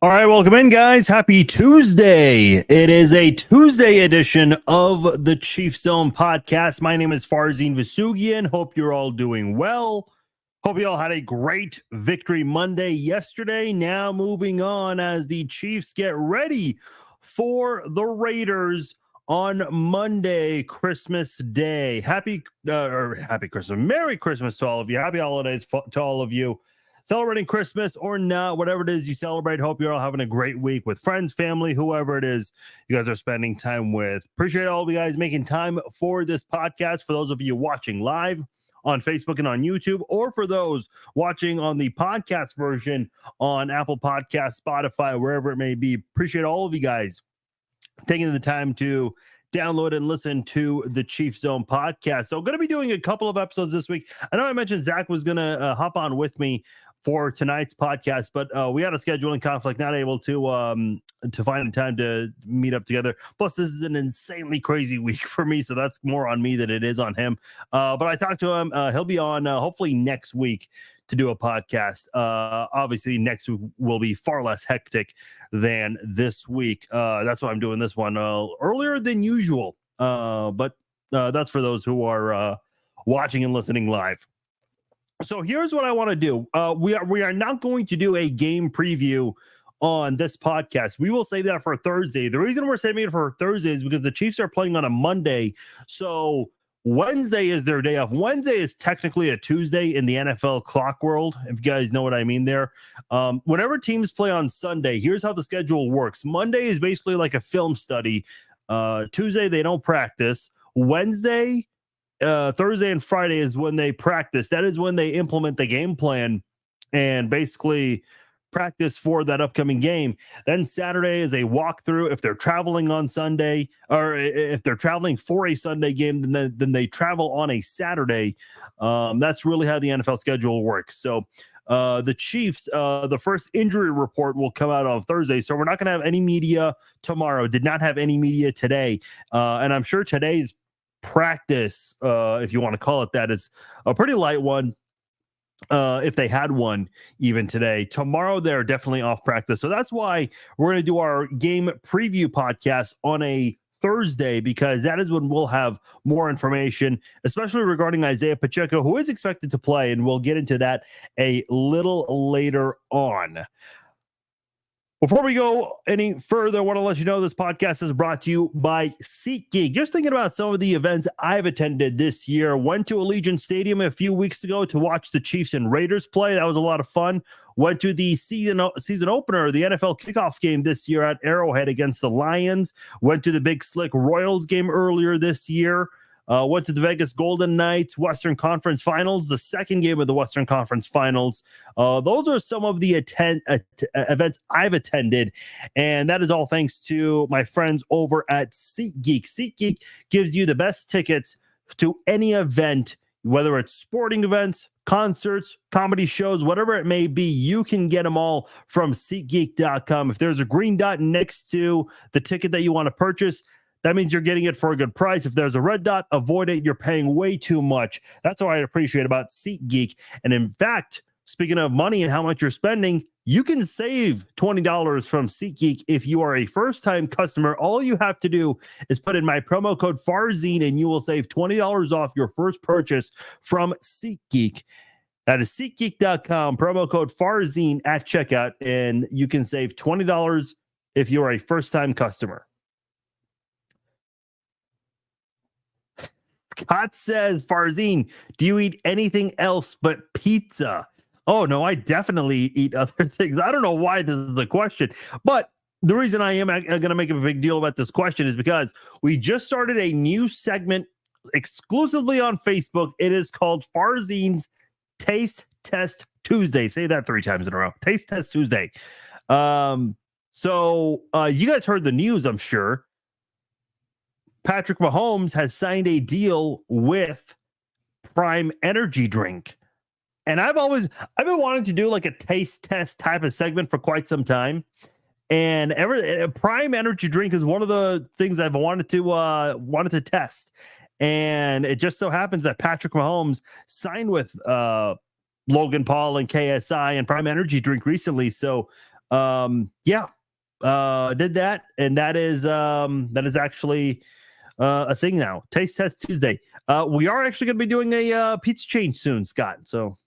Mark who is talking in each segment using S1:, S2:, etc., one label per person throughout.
S1: All right, welcome in, guys. Happy Tuesday. It is a Tuesday edition of the Chief Zone podcast. My name is Farzin Vasugian. Hope you're all doing well. Hope you all had a great victory Monday yesterday. Now moving on as the Chiefs get ready for the Raiders on Monday, Christmas Day. Happy Christmas. Merry Christmas to all of you. Happy holidays to all of you. Celebrating Christmas or not, whatever it is you celebrate. Hope you're all having a great week with friends, family, whoever it is you guys are spending time with. Appreciate all of you guys making time for this podcast. For those of you watching live on Facebook and on YouTube, or for those watching on the podcast version on Apple Podcasts, Spotify, wherever it may be. Appreciate all of you guys taking the time to download and listen to the Chief Zone podcast. So going to be doing a couple of episodes this week. I know I mentioned Zach was going to hop on with me for tonight's podcast, but we had a scheduling conflict, not able to find the time to meet up together. Plus, this is an insanely crazy week for me, so that's more on me than it is on him. But I talked to him. He'll be on hopefully next week to do a podcast. Obviously, next week will be far less hectic than this week. That's why I'm doing this one earlier than usual. But that's for those who are watching and listening live. So here's what I want to do. We are not going to do a game preview on this podcast. We will save that for Thursday. The reason we're saving it for Thursday is because the Chiefs are playing on a Monday. So Wednesday is their day off. Wednesday is technically a Tuesday in the NFL clock world, if you guys know what I mean there. Whenever teams play on Sunday, here's how the schedule works. Monday is basically like a film study. Tuesday, they don't practice. Wednesday, Thursday and Friday is when they practice. That is when they implement the game plan and basically practice for that upcoming game. Then Saturday is a walkthrough if they're traveling on Sunday, or if they're traveling for a Sunday game, then they travel on a Saturday. That's really how the NFL schedule works. So the Chiefs, the first injury report will come out on Thursday. So we're not going to have any media tomorrow. Did not have any media today. And I'm sure today's practice, if you want to call it that, is a pretty light one, if they had one even today. Tomorrow they're definitely off practice, so that's why we're going to do our game preview podcast on a Thursday, because that is when we'll have more information, especially regarding Isaiah Pacheco, who is expected to play, and we'll get into that a little later on. Before we go any further, I want to let you know this podcast is brought to you by SeatGeek. Just thinking about some of the events I've attended this year. Went to Allegiant Stadium a few weeks ago to watch the Chiefs and Raiders play. That was a lot of fun. Went to the season opener, the NFL kickoff game this year at Arrowhead against the Lions. Went to the Big Slick Royals game earlier this year. Went to the Vegas Golden Knights Western Conference Finals, the second game of the Western Conference Finals. Those are some of the events I've attended, and that is all thanks to my friends over at SeatGeek. SeatGeek gives you the best tickets to any event, whether it's sporting events, concerts, comedy shows, whatever it may be. You can get them all from SeatGeek.com. If there's a green dot next to the ticket that you want to purchase, that means you're getting it for a good price. If there's a red dot, avoid it. You're paying way too much. That's what I appreciate about SeatGeek. And in fact, speaking of money and how much you're spending, you can save $20 from SeatGeek if you are a first-time customer. All you have to do is put in my promo code FARZIN, and you will save $20 off your first purchase from SeatGeek. That is SeatGeek.com, promo code FARZIN at checkout, and you can save $20 if you are a first-time customer. Scott says, Farzin, do you eat anything else but pizza? Oh, no, I definitely eat other things. I don't know why this is the question, but the reason I am going to make a big deal about this question is because we just started a new segment exclusively on Facebook. It is called Farzin's Taste Test Tuesday. Say that 3 times in a row. Taste Test Tuesday. So you guys heard the news, I'm sure. Patrick Mahomes has signed a deal with Prime Energy Drink. And I've been wanting to do like a taste test type of segment for quite some time. And Prime Energy Drink is one of the things I've wanted to test. And it just so happens that Patrick Mahomes signed with Logan Paul and KSI and Prime Energy Drink recently. So Did that, and that is actually a thing now. Taste Test Tuesday. We are actually going to be doing a pizza change soon, Scott. So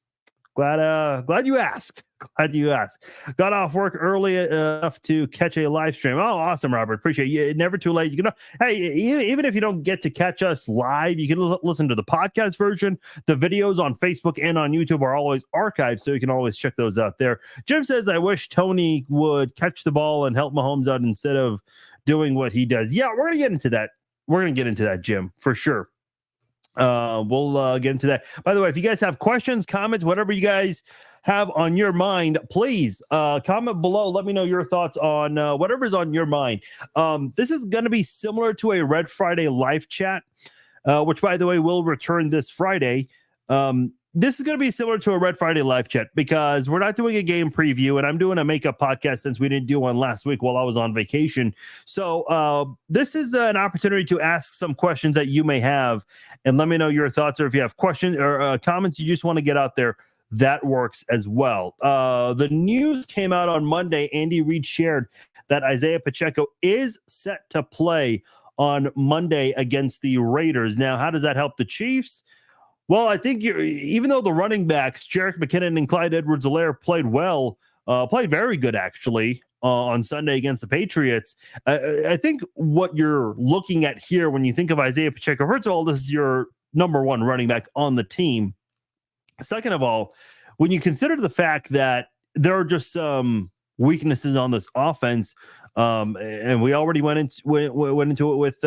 S1: glad you asked. Glad you asked. Got off work early enough to catch a live stream. Oh, awesome, Robert. Appreciate you. Never too late. You can, hey, even if you don't get to catch us live, you can listen to the podcast version. The videos on Facebook and on YouTube are always archived, so you can always check those out there. Jim says, I wish Tony would catch the ball and help Mahomes out instead of doing what he does. Yeah, we're going to get into that. We're going to get into that, Jim, for sure. We'll get into that. By the way, if you guys have questions, comments, whatever you guys have on your mind, please comment below. Let me know your thoughts on whatever's on your mind. This is going to be similar to a Red Friday live chat, which, by the way, will return this Friday. This is going to be similar to a Red Friday live chat because we're not doing a game preview, and I'm doing a makeup podcast since we didn't do one last week while I was on vacation. So this is an opportunity to ask some questions that you may have, and let me know your thoughts, or if you have questions or comments you just want to get out there, that works as well. The news came out on Monday. Andy Reid shared that Isaiah Pacheco is set to play on Monday against the Raiders. Now, how does that help the Chiefs? Well, I think even though the running backs, Jerick McKinnon and Clyde Edwards-Helaire played well, played very good actually on Sunday against the Patriots. I think what you're looking at here when you think of Isaiah Pacheco, first of all, this is your number one running back on the team. Second of all, when you consider the fact that there are just some weaknesses on this offense, and we already went into it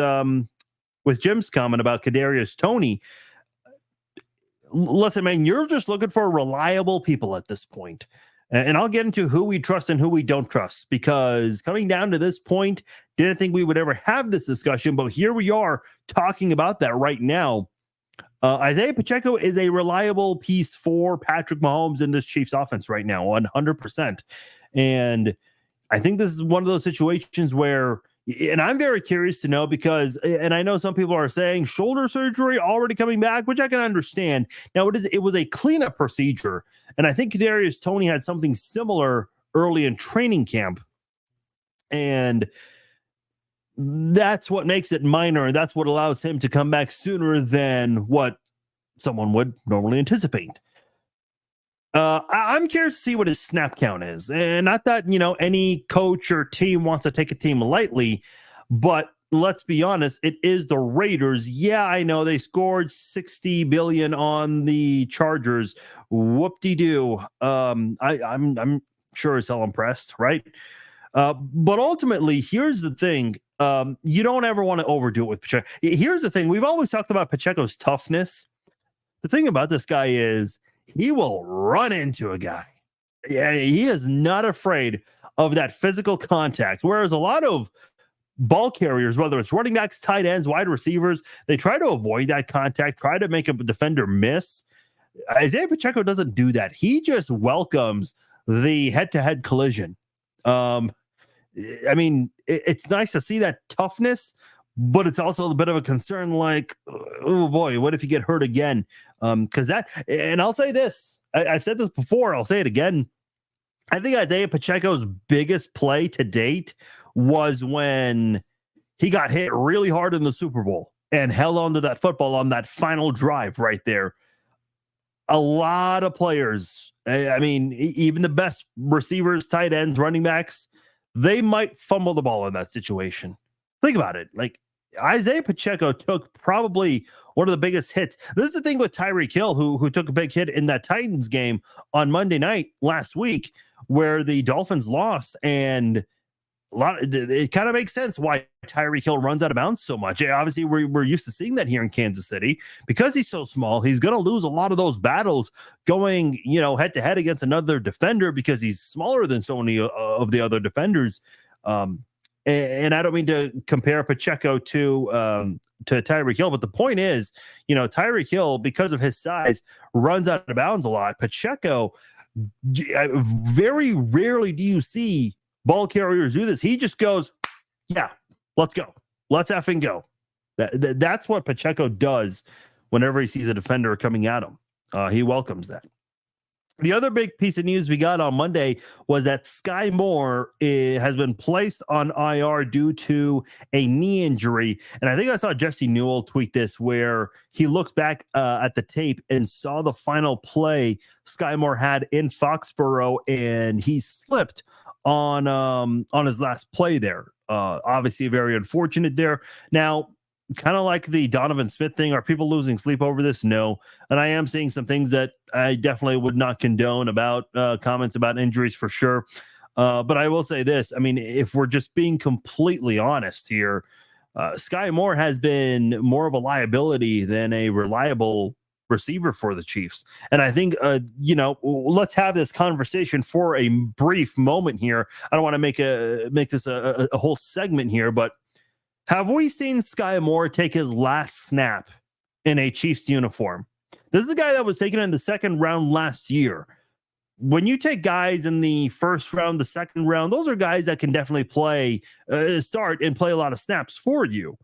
S1: with Jim's comment about Kadarius Toney. Listen, man, you're just looking for reliable people at this point. And I'll get into who we trust and who we don't trust, because coming down to this point, didn't think we would ever have this discussion, but here we are talking about that right now. Isaiah Pacheco is a reliable piece for Patrick Mahomes in this Chiefs offense right now, 100%. And I think this is one of those situations where, and I'm very curious to know because, and I know some people are saying shoulder surgery already coming back, which I can understand. Now it was a cleanup procedure, and I think Kadarius Toney had something similar early in training camp, and that's what makes it minor, and that's what allows him to come back sooner than what someone would normally anticipate. I'm curious to see what his snap count is. And not that, any coach or team wants to take a team lightly, but let's be honest, it is the Raiders. Yeah, I know they scored 60 billion on the Chargers. Whoop-de-doo. I'm sure as hell impressed, right? But ultimately, here's the thing. You don't ever want to overdo it with Pacheco. Here's the thing. We've always talked about Pacheco's toughness. The thing about this guy is he will run into a guy. Yeah, he is not afraid of that physical contact. Whereas a lot of ball carriers, whether it's running backs, tight ends, wide receivers, they try to avoid that contact, try to make a defender miss. Isaiah Pacheco doesn't do that. He just welcomes the head-to-head collision. It's nice to see that toughness, but it's also a bit of a concern, like, oh boy, what if you get hurt again? Because that, and I'll say this, I've said this before, I'll say it again. I think Isaiah Pacheco's biggest play to date was when he got hit really hard in the Super Bowl and held onto that football on that final drive right there. A lot of players, even the best receivers, tight ends, running backs, they might fumble the ball in that situation. Think about it. Like, Isaiah Pacheco took probably one of the biggest hits. This is the thing with Tyreek Hill, who took a big hit in that Titans game on Monday night last week, where the Dolphins lost. And it kind of makes sense why Tyreek Hill runs out of bounds so much. Obviously, we're used to seeing that here in Kansas City. Because he's so small, he's going to lose a lot of those battles going, head to head against another defender because he's smaller than so many of the other defenders. And I don't mean to compare Pacheco to Tyreek Hill, but the point is, Tyreek Hill, because of his size, runs out of bounds a lot. Pacheco, very rarely do you see ball carriers do this. He just goes, yeah, let's go. Let's effing go. That's what Pacheco does whenever he sees a defender coming at him. He welcomes that. The other big piece of news we got on Monday was that Sky Moore has been placed on IR due to a knee injury. And I think I saw Jesse Newell tweet this, where he looked back at the tape and saw the final play Sky Moore had in Foxborough, and he slipped on his last play there. Obviously, very unfortunate there. Now, kind of like the Donovan Smith thing, are people losing sleep over this? No. And I am seeing some things that I definitely would not condone about comments about injuries for sure. But I will say this. I mean, if we're just being completely honest here, Sky Moore has been more of a liability than a reliable receiver for the Chiefs. And I think, let's have this conversation for a brief moment here. I don't want to make this a whole segment here, but have we seen Sky Moore take his last snap in a Chiefs uniform? This is a guy that was taken in the second round last year. When you take guys in the first round, the second round, those are guys that can definitely start and play a lot of snaps for you.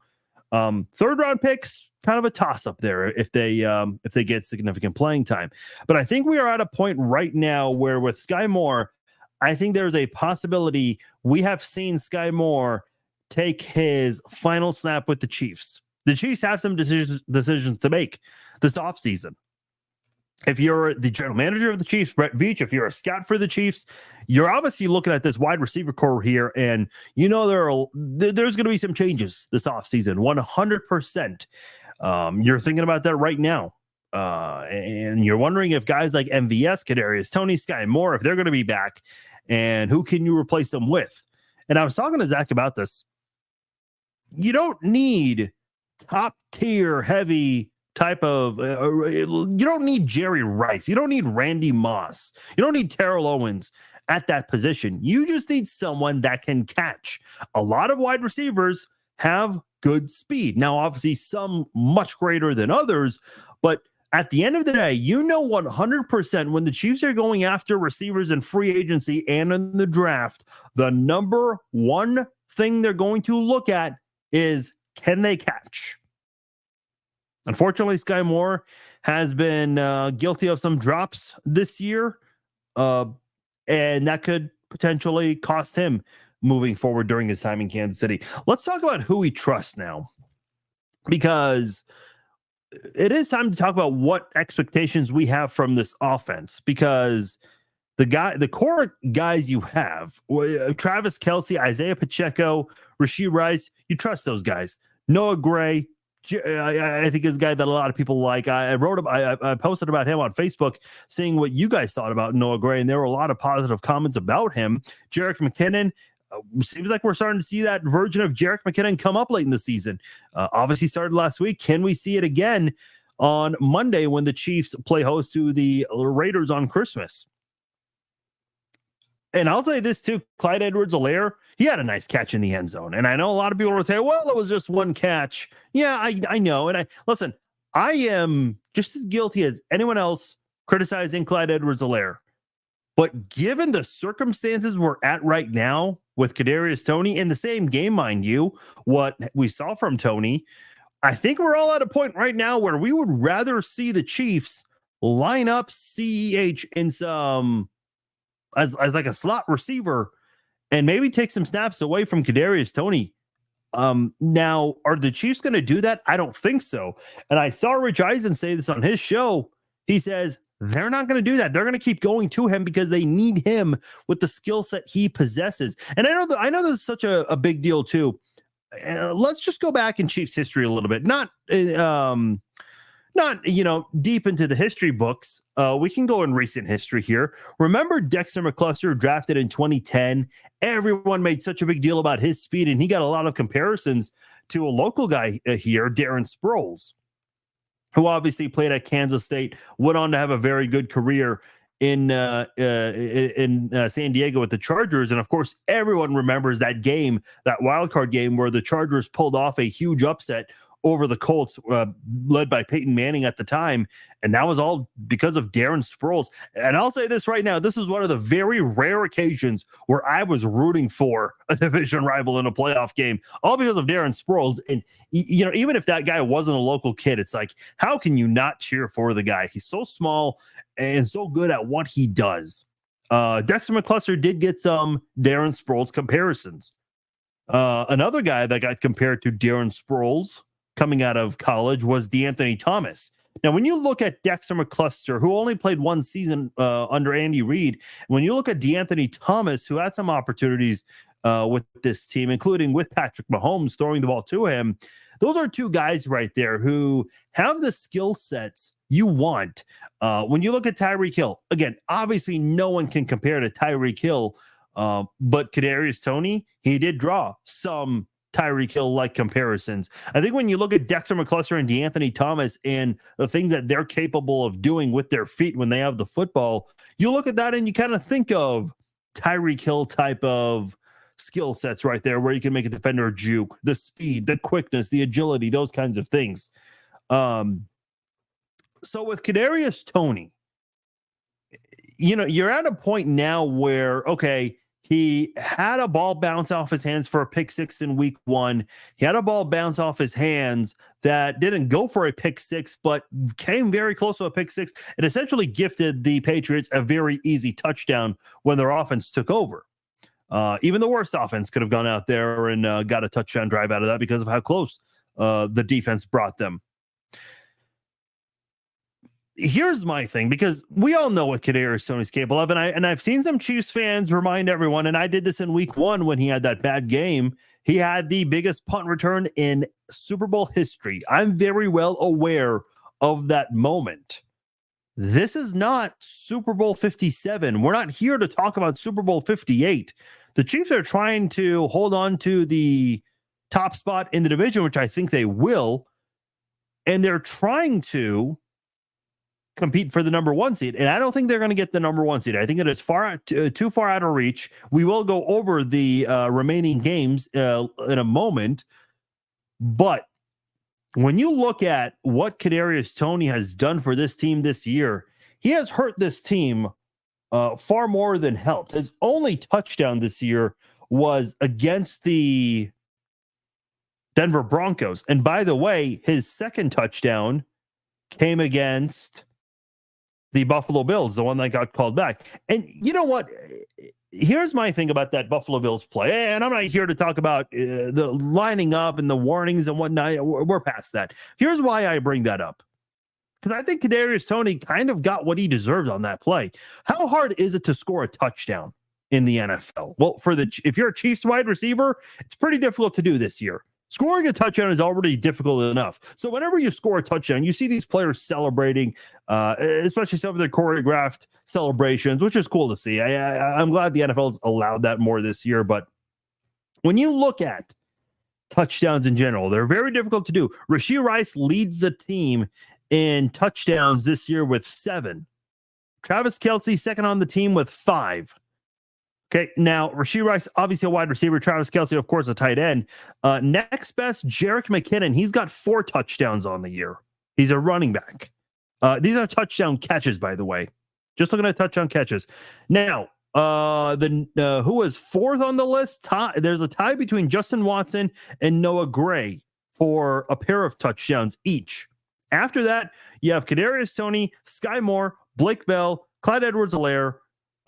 S1: Third round picks, kind of a toss up there if they get significant playing time. But I think we are at a point right now where with Sky Moore, I think there's a possibility we have seen Sky Moore take his final snap with the Chiefs. The Chiefs have some decisions to make this offseason. If you're the general manager of the Chiefs, Brett Veach, if you're a scout for the Chiefs, you're obviously looking at this wide receiver core here, and you know there's going to be some changes this offseason, 100%. You're thinking about that right now. And you're wondering if guys like MVS, Kadarius Toney, Sky Moore, if they're going to be back, and who can you replace them with? And I was talking to Zach about this. You don't need top tier heavy type of you don't need Jerry Rice, you don't need Randy Moss, you don't need Terrell Owens at that position. You just need someone that can catch. A lot of wide receivers have good speed. Now, obviously, some much greater than others, but at the end of the day, 100% when the Chiefs are going after receivers in free agency and in the draft, the number one thing they're going to look at is, can they catch? Unfortunately, Sky Moore has been guilty of some drops this year, and that could potentially cost him moving forward during his time in Kansas City. Let's talk about who we trust now, because it is time to talk about what expectations we have from this offense, because the core guys you have, Travis Kelce, Isaiah Pacheco, Rashee Rice, you trust those guys. Noah Gray, I think is a guy that a lot of people like. I posted about him on Facebook, seeing what you guys thought about Noah Gray, and there were a lot of positive comments about him. Jerick McKinnon, seems like we're starting to see that version of Jerick McKinnon come up late in the season. Obviously started last week. Can we see it again on Monday when the Chiefs play host to the Raiders on Christmas? And I'll say this too, Clyde Edwards-Helaire, he had a nice catch in the end zone. And I know a lot of people will say, well, it was just one catch. Yeah, I know. And I am just as guilty as anyone else criticizing Clyde Edwards-Helaire. But given the circumstances we're at right now with Kadarius Toney in the same game, mind you, what we saw from Toney, I think we're all at a point right now where we would rather see the Chiefs line up CEH in some as like a slot receiver and maybe take some snaps away from Kadarius Toney. Now, are the Chiefs going to do that? I don't think so. And I saw Rich Eisen say this on his show. He says they're not going to do that. They're going to keep going to him because they need him with the skill set he possesses. And I know this is such a big deal too. Let's just go back in Chiefs history a little bit. Not deep into the history books. We can go in recent history here. Remember Dexter McCluster, drafted in 2010? Everyone made such a big deal about his speed, and he got a lot of comparisons to a local guy here, Darren Sproles, who obviously played at Kansas State, went on to have a very good career in San Diego with the Chargers. And of course, everyone remembers that game, that wild card game where the Chargers pulled off a huge upset over the Colts, led by Peyton Manning at the time. And that was all because of Darren Sproles. And I'll say this right now, this is one of the very rare occasions where I was rooting for a division rival in a playoff game, all because of Darren Sproles. And, even if that guy wasn't a local kid, it's like, how can you not cheer for the guy? He's so small and so good at what he does. Dexter McCluster did get some Darren Sproles comparisons. Another guy that got compared to Darren Sproles coming out of college was DeAnthony Thomas. Now, when you look at Dexter McCluster, who only played one season under Andy Reid, when you look at DeAnthony Thomas, who had some opportunities with this team, including with Patrick Mahomes throwing the ball to him, those are two guys right there who have the skill sets you want. When you look at Tyreek Hill, again, obviously no one can compare to Tyreek Hill, but Kadarius Toney, he did draw some Tyreek Hill-like comparisons. I think when you look at Dexter McCluster and DeAnthony Thomas and the things that they're capable of doing with their feet when they have the football, you look at that and you kind of think of Tyreek Hill type of skill sets right there, where you can make a defender juke, the speed, the quickness, the agility, those kinds of things. So with Kadarius Toney, you're at a point now where, okay, he had a ball bounce off his hands for a pick six in week 1. He had a ball bounce off his hands that didn't go for a pick six, but came very close to a pick six. It essentially gifted the Patriots a very easy touchdown when their offense took over. Even the worst offense could have gone out there and got a touchdown drive out of that because of how close the defense brought them. Here's my thing, because we all know what Kadarius Toney's capable of, and I've seen some Chiefs fans remind everyone, and I did this in week 1 when he had that bad game. He had the biggest punt return in Super Bowl history. I'm very well aware of that moment. This is not Super Bowl 57. We're not here to talk about Super Bowl 58. The Chiefs are trying to hold on to the top spot in the division, which I think they will, and they're trying to compete for the number 1 seed. And I don't think they're going to get the number 1 seed. I think it is too far out of reach. We will go over the remaining games in a moment. But when you look at what Kadarius Toney has done for this team this year, he has hurt this team far more than helped. His only touchdown this year was against the Denver Broncos. And by the way, his second touchdown came against the Buffalo Bills, the one that got called back. And you know what? Here's my thing about that Buffalo Bills play. And I'm not here to talk about the lining up and the warnings and whatnot. We're past that. Here's why I bring that up. Because I think Kadarius Toney kind of got what he deserved on that play. How hard is it to score a touchdown in the NFL? Well, if you're a Chiefs wide receiver, it's pretty difficult to do this year. Scoring a touchdown is already difficult enough. So whenever you score a touchdown, you see these players celebrating, especially some of their choreographed celebrations, which is cool to see. I'm glad the NFL has allowed that more this year. But when you look at touchdowns in general, they're very difficult to do. Rashee Rice leads the team in touchdowns this year with 7. Travis Kelce second on the team with 5. Okay, now Rashee Rice, obviously a wide receiver. Travis Kelce, of course, a tight end. Next best, Jerick McKinnon. He's got 4 touchdowns on the year. He's a running back. These are touchdown catches, by the way. Just looking at touchdown catches. Now, who was 4th on the list? There's a tie between Justin Watson and Noah Gray for a pair of touchdowns each. After that, you have Kadarius Toney, Sky Moore, Blake Bell, Clyde Edwards-Helaire,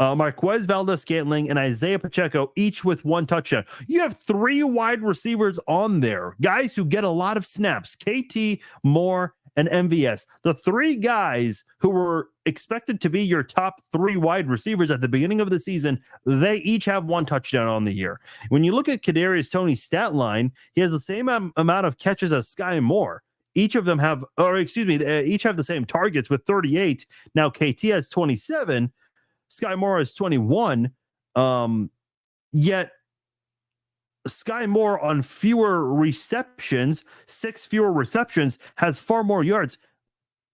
S1: Marquez Valdes-Scantling, and Isaiah Pacheco, each with 1 touchdown. You have 3 wide receivers on there, guys who get a lot of snaps, KT, Moore, and MVS. The 3 guys who were expected to be your top 3 wide receivers at the beginning of the season, they each have 1 touchdown on the year. When you look at Kadarius Toney's stat line, he has the same amount of catches as Sky Moore. Each have the same targets with 38. Now KT has 27. Sky Moore is 21, yet Sky Moore on fewer receptions, 6 fewer receptions, has far more yards.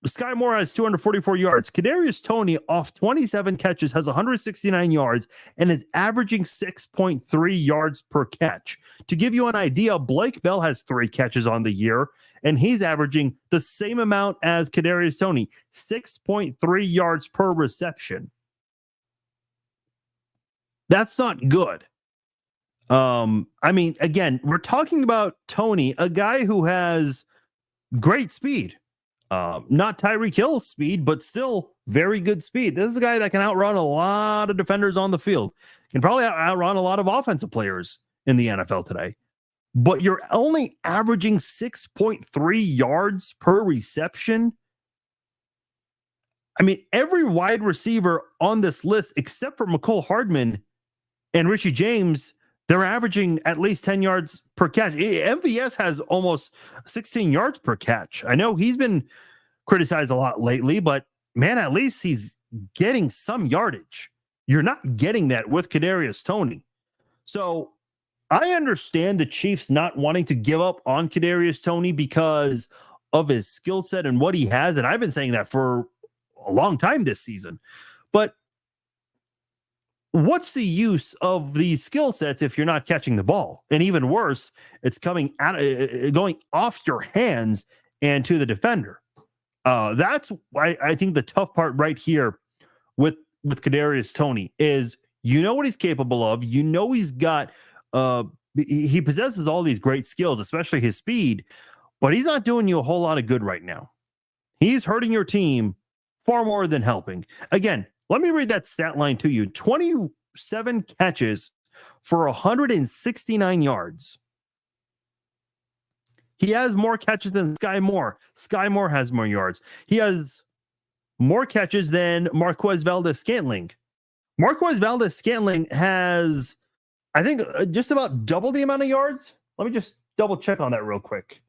S1: Sky Moore has 244 yards. Kadarius Toney, off 27 catches, has 169 yards and is averaging 6.3 yards per catch. To give you an idea, Blake Bell has 3 catches on the year, and he's averaging the same amount as Kadarius Toney, 6.3 yards per reception. That's not good. I mean, again, we're talking about Toney, a guy who has great speed. Not Tyreek Hill speed, but still very good speed. This is a guy that can outrun a lot of defenders on the field. Can probably outrun a lot of offensive players in the NFL today. But you're only averaging 6.3 yards per reception. I mean, every wide receiver on this list, except for McCole Hardman and Richie James, they're averaging at least 10 yards per catch. MVS has almost 16 yards per catch. I know he's been criticized a lot lately, but man, at least he's getting some yardage. You're not getting that with Kadarius Toney. So I understand the Chiefs not wanting to give up on Kadarius Toney because of his skill set and what he has. And I've been saying that for a long time this season. But what's the use of these skill sets if you're not catching the ball? And even worse, it's going off your hands and to the defender. That's why I think the tough part right here with Kadarius Toney is, you know what he's capable of. You know he's got he possesses all these great skills, especially his speed, but he's not doing you a whole lot of good right now. He's hurting your team far more than helping. Again, let me read that stat line to you. 27 catches for 169 yards. He has more catches than Sky Moore. Sky Moore has more yards. He has more catches than Marquez Valdes-Scantling. Marquez Valdes-Scantling has, I think, just about double the amount of yards. Let me just double check on that real quick.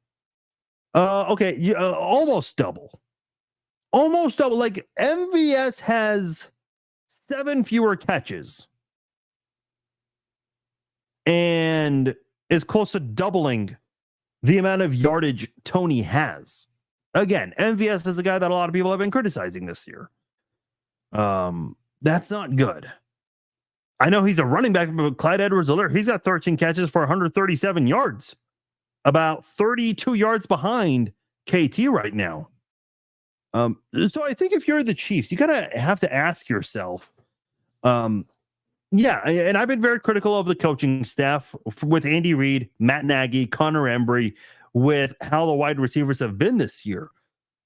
S1: Okay, almost double. Almost double. Like, MVS has 7 fewer catches and is close to doubling the amount of yardage Toney has. Again, MVS is a guy that a lot of people have been criticizing this year. That's not good. I know he's a running back, but Clyde Edwards-Helaire, he's got 13 catches for 137 yards, about 32 yards behind KT right now. So I think if you're the Chiefs, you have to ask yourself, yeah, and I've been very critical of the coaching staff with Andy Reid, Matt Nagy, Connor Embry, with how the wide receivers have been this year.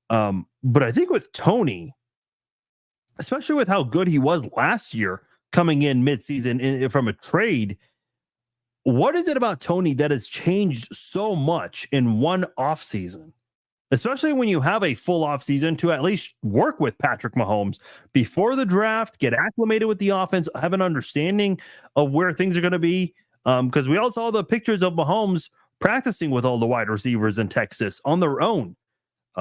S1: But I think with Toney, especially with how good he was last year coming in midseason from a trade, what is it about Toney that has changed so much in one offseason? Especially when you have a full offseason to at least work with Patrick Mahomes before the draft, get acclimated with the offense, have an understanding of where things are going to be. Because we all saw the pictures of Mahomes practicing with all the wide receivers in Texas on their own.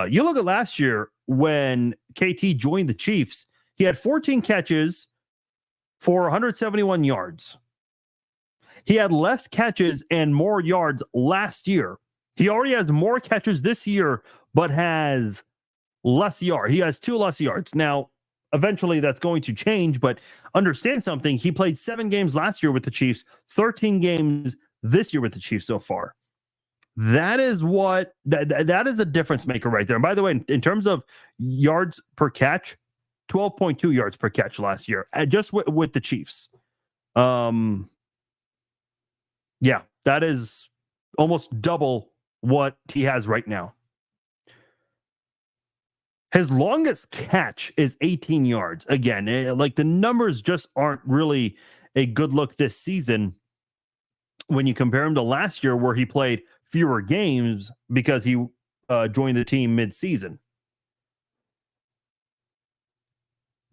S1: You look at last year when KT joined the Chiefs, he had 14 catches for 171 yards. He had less catches and more yards last year. He already has more catches this year, but has less yards. He has 2 less yards. Now, eventually that's going to change, but understand something. He played 7 games last year with the Chiefs, 13 games this year with the Chiefs so far. That is what that is a difference maker right there. And by the way, in terms of yards per catch, 12.2 yards per catch last year, just with the Chiefs. Yeah, that is almost double what he has right now. His longest catch is 18 yards. Again, like the numbers just aren't really a good look this season when you compare him to last year where he played fewer games because he joined the team mid-season.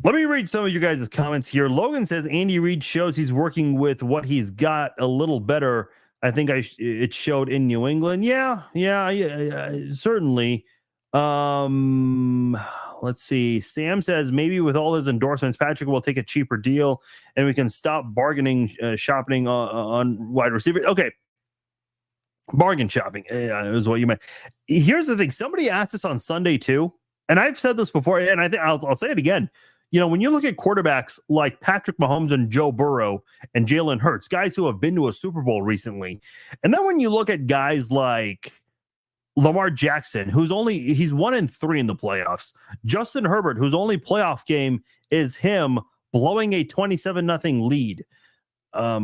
S1: Let me read some of you guys' comments here. Logan says Andy Reid shows he's working with what he's got a little better. I think it showed in New England. Yeah, certainly. Let's see. Sam says maybe with all his endorsements, Patrick will take a cheaper deal and we can stop bargaining, shopping on wide receivers. Okay. Bargain shopping is what you meant. Here's the thing. Somebody asked us on Sunday too. and I've said this before, and I think I'll say it again. When you look at quarterbacks like Patrick Mahomes and Joe Burrow and Jalen Hurts, guys who have been to a Super Bowl recently, and then when you look at guys like Lamar Jackson, he's 1-3 in the playoffs. Justin Herbert, whose only playoff game is him blowing a 27-0 lead. I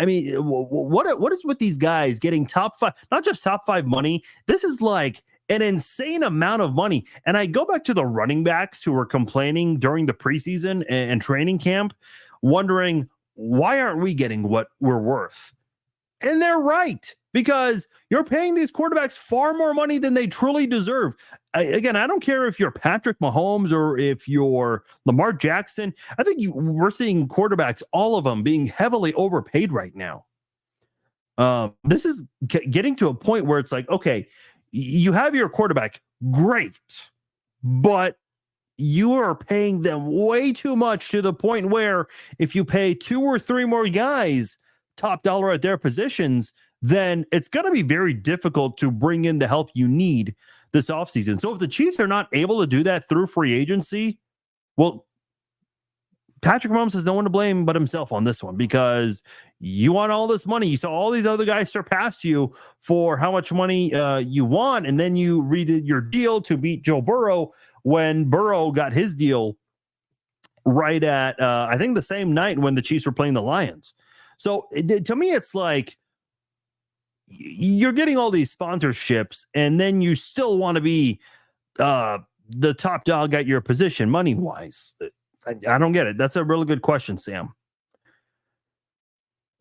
S1: mean, what is with these guys getting top 5, not just top 5 money? This is like an insane amount of money. And I go back to the running backs who were complaining during the preseason and training camp, wondering why aren't we getting what we're worth? And they're right, because you're paying these quarterbacks far more money than they truly deserve. Again, I don't care if you're Patrick Mahomes or if you're Lamar Jackson. I think we're seeing quarterbacks, all of them, being heavily overpaid right now. This is getting to a point where it's like, okay, you have your quarterback, great, but you are paying them way too much, to the point where if you pay 2 or 3 more guys top dollar at their positions, then it's going to be very difficult to bring in the help you need this offseason. So if the Chiefs are not able to do that through free agency, well, Patrick Mahomes has no one to blame but himself on this one, because you want all this money. You saw all these other guys surpass you for how much money you want, and then you redid your deal to beat Joe Burrow when Burrow got his deal right at, I think, the same night when the Chiefs were playing the Lions. So to me, it's like you're getting all these sponsorships, and then you still want to be the top dog at your position money-wise. I don't get it. That's a really good question, Sam.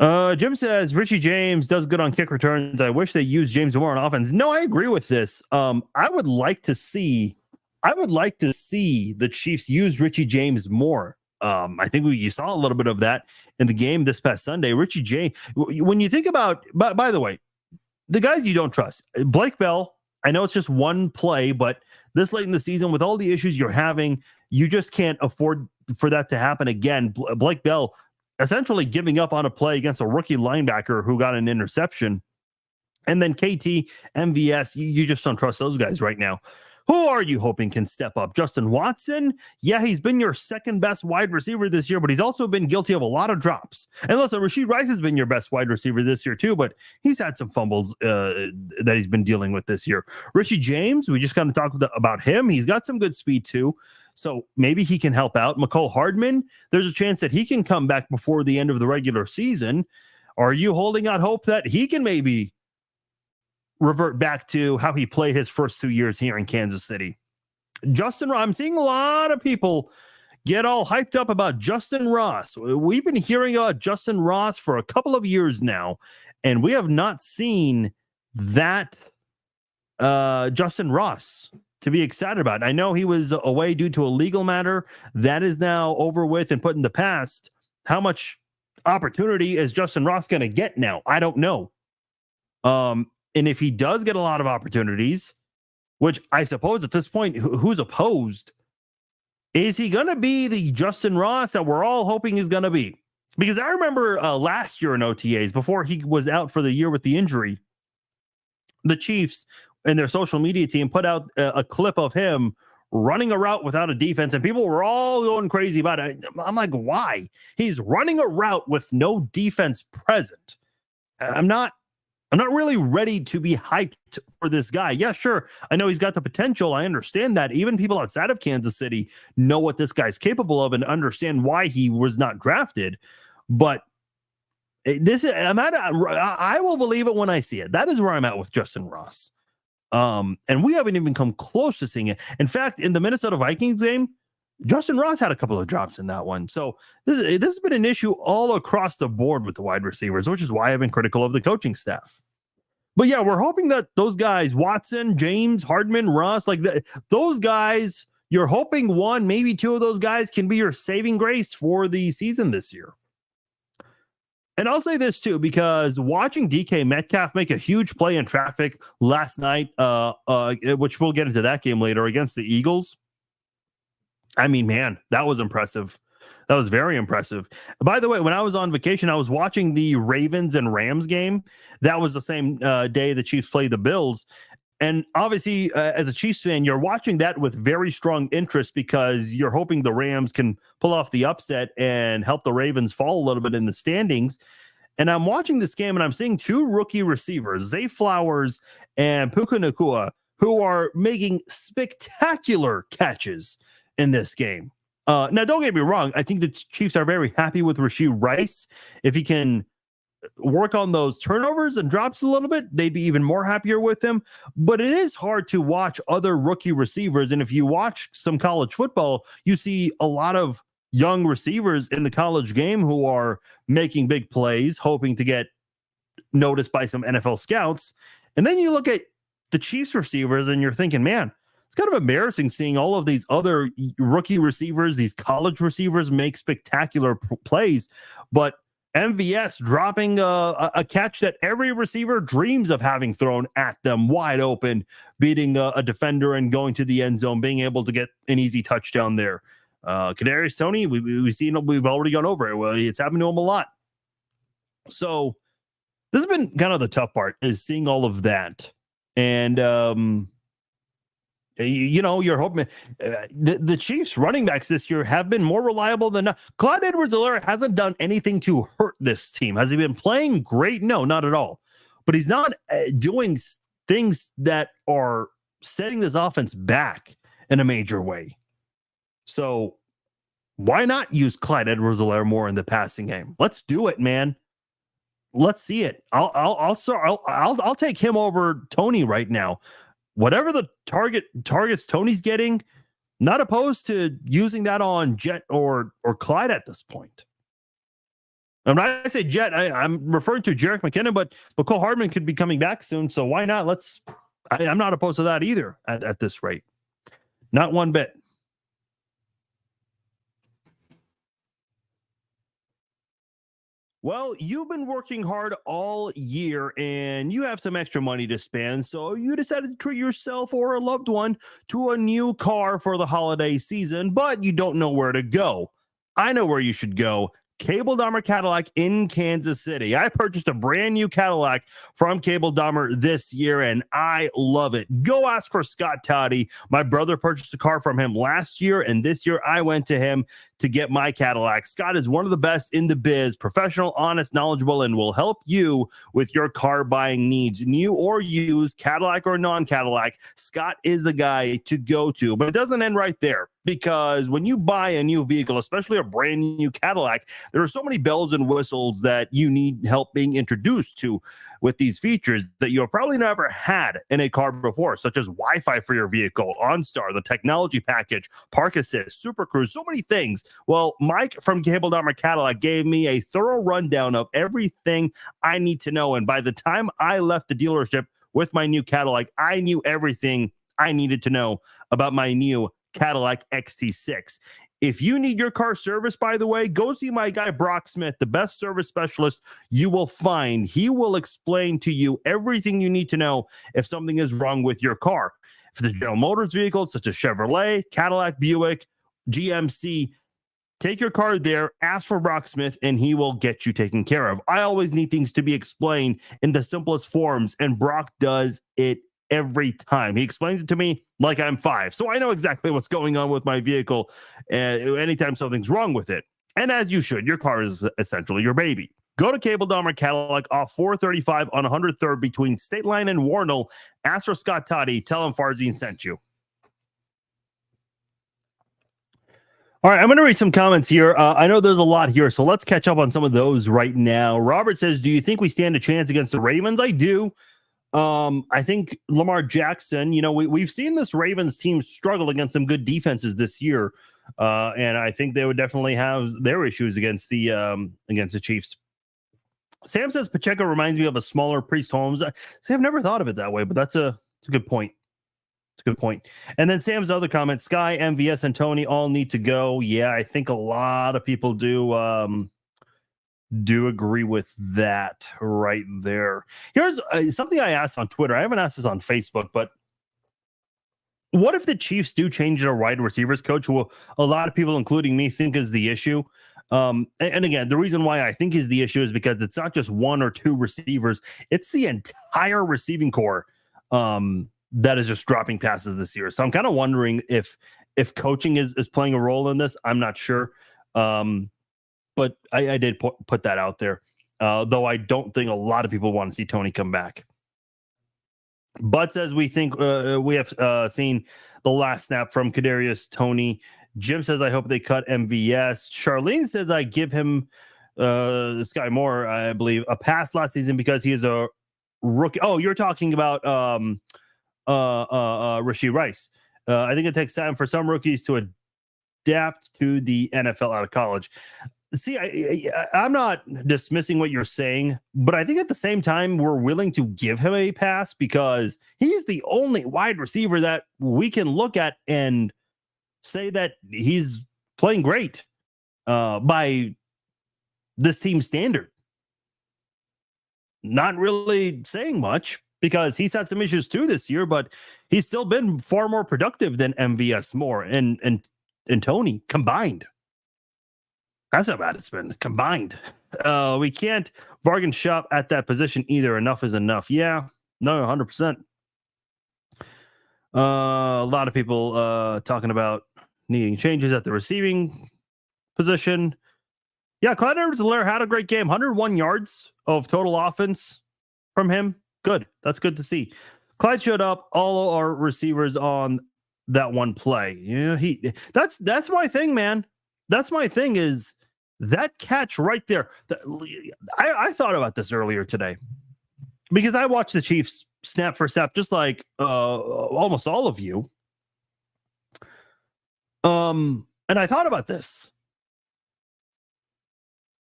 S1: Jim says Richie James does good on kick returns. I wish they used James more on offense. No, I agree with this. I would like to see the Chiefs use Richie James more. I think you saw a little bit of that in the game this past Sunday. Richie James, when you think about, by the way, the guys you don't trust, Blake Bell, I know it's just one play, but this late in the season, with all the issues you're having, you just can't afford for that to happen again. Blake Bell essentially giving up on a play against a rookie linebacker who got an interception. And then KT, MVS, you just don't trust those guys right now. Who are you hoping can step up? Justin Watson? Yeah, he's been your second best wide receiver this year, but he's also been guilty of a lot of drops. And listen, Rashee Rice has been your best wide receiver this year too, but he's had some fumbles that he's been dealing with this year. Richie James, we just kind of talked about him. He's got some good speed too, so maybe he can help out. Mecole Hardman, there's a chance that he can come back before the end of the regular season. Are you holding out hope that he can maybe revert back to how he played his first 2 years here in Kansas City? Justin Ross, I'm seeing a lot of people get all hyped up about Justin Ross. We've been hearing about Justin Ross for a couple of years now, and we have not seen that Justin Ross to be excited about. I know he was away due to a legal matter. That is now over with and put in the past. How much opportunity is Justin Ross going to get now? I don't know. And if he does get a lot of opportunities, which I suppose at this point, who's opposed, is he going to be the Justin Ross that we're all hoping he's going to be? Because I remember last year in OTAs, before he was out for the year with the injury, the Chiefs and their social media team put out a clip of him running a route without a defense, and people were all going crazy about it. I'm like, why? He's running a route with no defense present. I'm not really ready to be hyped for this guy. Yeah, sure. I know he's got the potential. I understand that. Even people outside of Kansas City know what this guy's capable of and understand why he was not drafted. But I will believe it when I see it. That is where I'm at with Justin Ross. And we haven't even come close to seeing it. In fact, in the Minnesota Vikings game, Justin Ross had a couple of drops in that one. So this has been an issue all across the board with the wide receivers, which is why I've been critical of the coaching staff. But yeah, we're hoping that those guys, Watson, James, Hardman, Ross, those guys, you're hoping one, maybe two of those guys can be your saving grace for the season this year. And I'll say this too, because watching DK Metcalf make a huge play in traffic last night, which we'll get into that game later against the Eagles. I mean, man, that was impressive. That was very impressive. By the way, when I was on vacation, I was watching the Ravens and Rams game. That was the same day the Chiefs played the Bills. And obviously, as a Chiefs fan, you're watching that with very strong interest because you're hoping the Rams can pull off the upset and help the Ravens fall a little bit in the standings. And I'm watching this game and I'm seeing two rookie receivers, Zay Flowers and Puka Nacua, who are making spectacular catches in this game. Now, don't get me wrong. I think the Chiefs are very happy with Rashee Rice. If he can work on those turnovers and drops a little bit, they'd be even more happier with him. But it is hard to watch other rookie receivers. And if you watch some college football, you see a lot of young receivers in the college game who are making big plays, hoping to get noticed by some NFL scouts. And then you look at the Chiefs receivers and you're thinking, man, it's kind of embarrassing seeing all of these other rookie receivers, these college receivers make spectacular plays, but MVS dropping a catch that every receiver dreams of having thrown at them wide open, beating a defender and going to the end zone, being able to get an easy touchdown there. Kadarius Toney, we've already gone over it. Well, it's happened to him a lot. So this has been kind of the tough part, is seeing all of that. And you're hoping the Chiefs running backs this year have been more reliable than not. Clyde Edwards-Helaire hasn't done anything to hurt this team. Has he been playing great? No, not at all. But he's not doing things that are setting this offense back in a major way. So why not use Clyde Edwards-Helaire more in the passing game? Let's do it, man. Let's see it. I'll take him over Toney right now. Whatever the targets Toney's getting, not opposed to using that on Jet or Clyde at this point. And when I say Jet, I'm referring to Jerick McKinnon, but Cole Hardman could be coming back soon, so why not? I'm not opposed to that either at this rate. Not one bit. Well, you've been working hard all year and you have some extra money to spend, so you decided to treat yourself or a loved one to a new car for the holiday season, but you don't know where to go. I know where you should go. Cable Dahmer Cadillac in Kansas City. I purchased a brand new Cadillac from Cable Dahmer this year, and I love it. Go ask for Scott Toddy. My brother purchased a car from him last year, and this year I went to him to get my Cadillac. Scott is one of the best in the biz, professional, honest, knowledgeable, and will help you with your car buying needs, new or used, Cadillac or non-Cadillac. Scott is the guy to go to, but it doesn't end right there, because when you buy a new vehicle, especially a brand new Cadillac, there are so many bells and whistles that you need help being introduced to with these features that you have probably never had in a car before, such as Wi-Fi for your vehicle, OnStar, the technology package, Park Assist, Super Cruise, so many things. Well, Mike from Cable Dahmer Cadillac gave me a thorough rundown of everything I need to know. And by the time I left the dealership with my new Cadillac, I knew everything I needed to know about my new Cadillac XT6. If you need your car serviced, by the way, go see my guy Brock Smith, the best service specialist you will find. He will explain to you everything you need to know if something is wrong with your car. If it's a General Motors vehicle, such as Chevrolet, Cadillac, Buick, GMC, take your car there, ask for Brock Smith, and he will get you taken care of. I always need things to be explained in the simplest forms, and Brock does it every time. He explains it to me like I'm 5. So I know exactly what's going on with my vehicle anytime something's wrong with it. And as you should, your car is essentially your baby. Go to Cable Dahmer Cadillac off 435 on 103rd between State Line and Warnell. Ask for Scott Toddy. Tell him Farzine sent you. All right, I'm going to read some comments here. I know there's a lot here, so let's catch up on some of those right now. Robert says, do you think we stand a chance against the Ravens? I do. I think Lamar Jackson, we've seen this Ravens team struggle against some good defenses this year. And I think they would definitely have their issues against the Chiefs. Sam says Pacheco reminds me of a smaller Priest Holmes. See, I've never thought of it that way, but it's a good point. It's a good point. And then Sam's other comment, Sky, MVS, and Toney all need to go. Yeah, I think a lot of people do agree with that right there. Here's something I asked on Twitter. I haven't asked this on Facebook, but what if the Chiefs do change their wide receivers coach, who a lot of people, including me, think is the issue? And again, the reason why I think is the issue is because it's not just one or two receivers. It's the entire receiving core that is just dropping passes this year. So I'm kind of wondering if coaching is playing a role in this. I'm not sure. But I did put that out there. Though I don't think a lot of people want to see Tony come back. But says we think we have seen the last snap from Kadarius Toney. Jim says, I hope they cut MVS. Charlene says, I give him Sky Moore, I believe, a pass last season because he is a rookie. Oh, you're talking about Rashee Rice. I think it takes time for some rookies to adapt to the NFL out of college. See, I'm not dismissing what you're saying, but I think at the same time, we're willing to give him a pass because he's the only wide receiver that we can look at and say that he's playing great by this team's standard. Not really saying much because he's had some issues too this year, but he's still been far more productive than MVS Moore and Toney combined. That's how bad it's been combined. We can't bargain shop at that position either. Enough is enough. Yeah, no, 100%. A lot of people talking about needing changes at the receiving position. Yeah, Clyde Edwards-Helaire had a great game. 101 yards of total offense from him. Good. That's good to see. Clyde showed up. All our receivers on that one play. Yeah, that's my thing, man. That's my thing is that catch right there. I thought about this earlier today because I watched the Chiefs snap for snap, just like almost all of you. And I thought about this.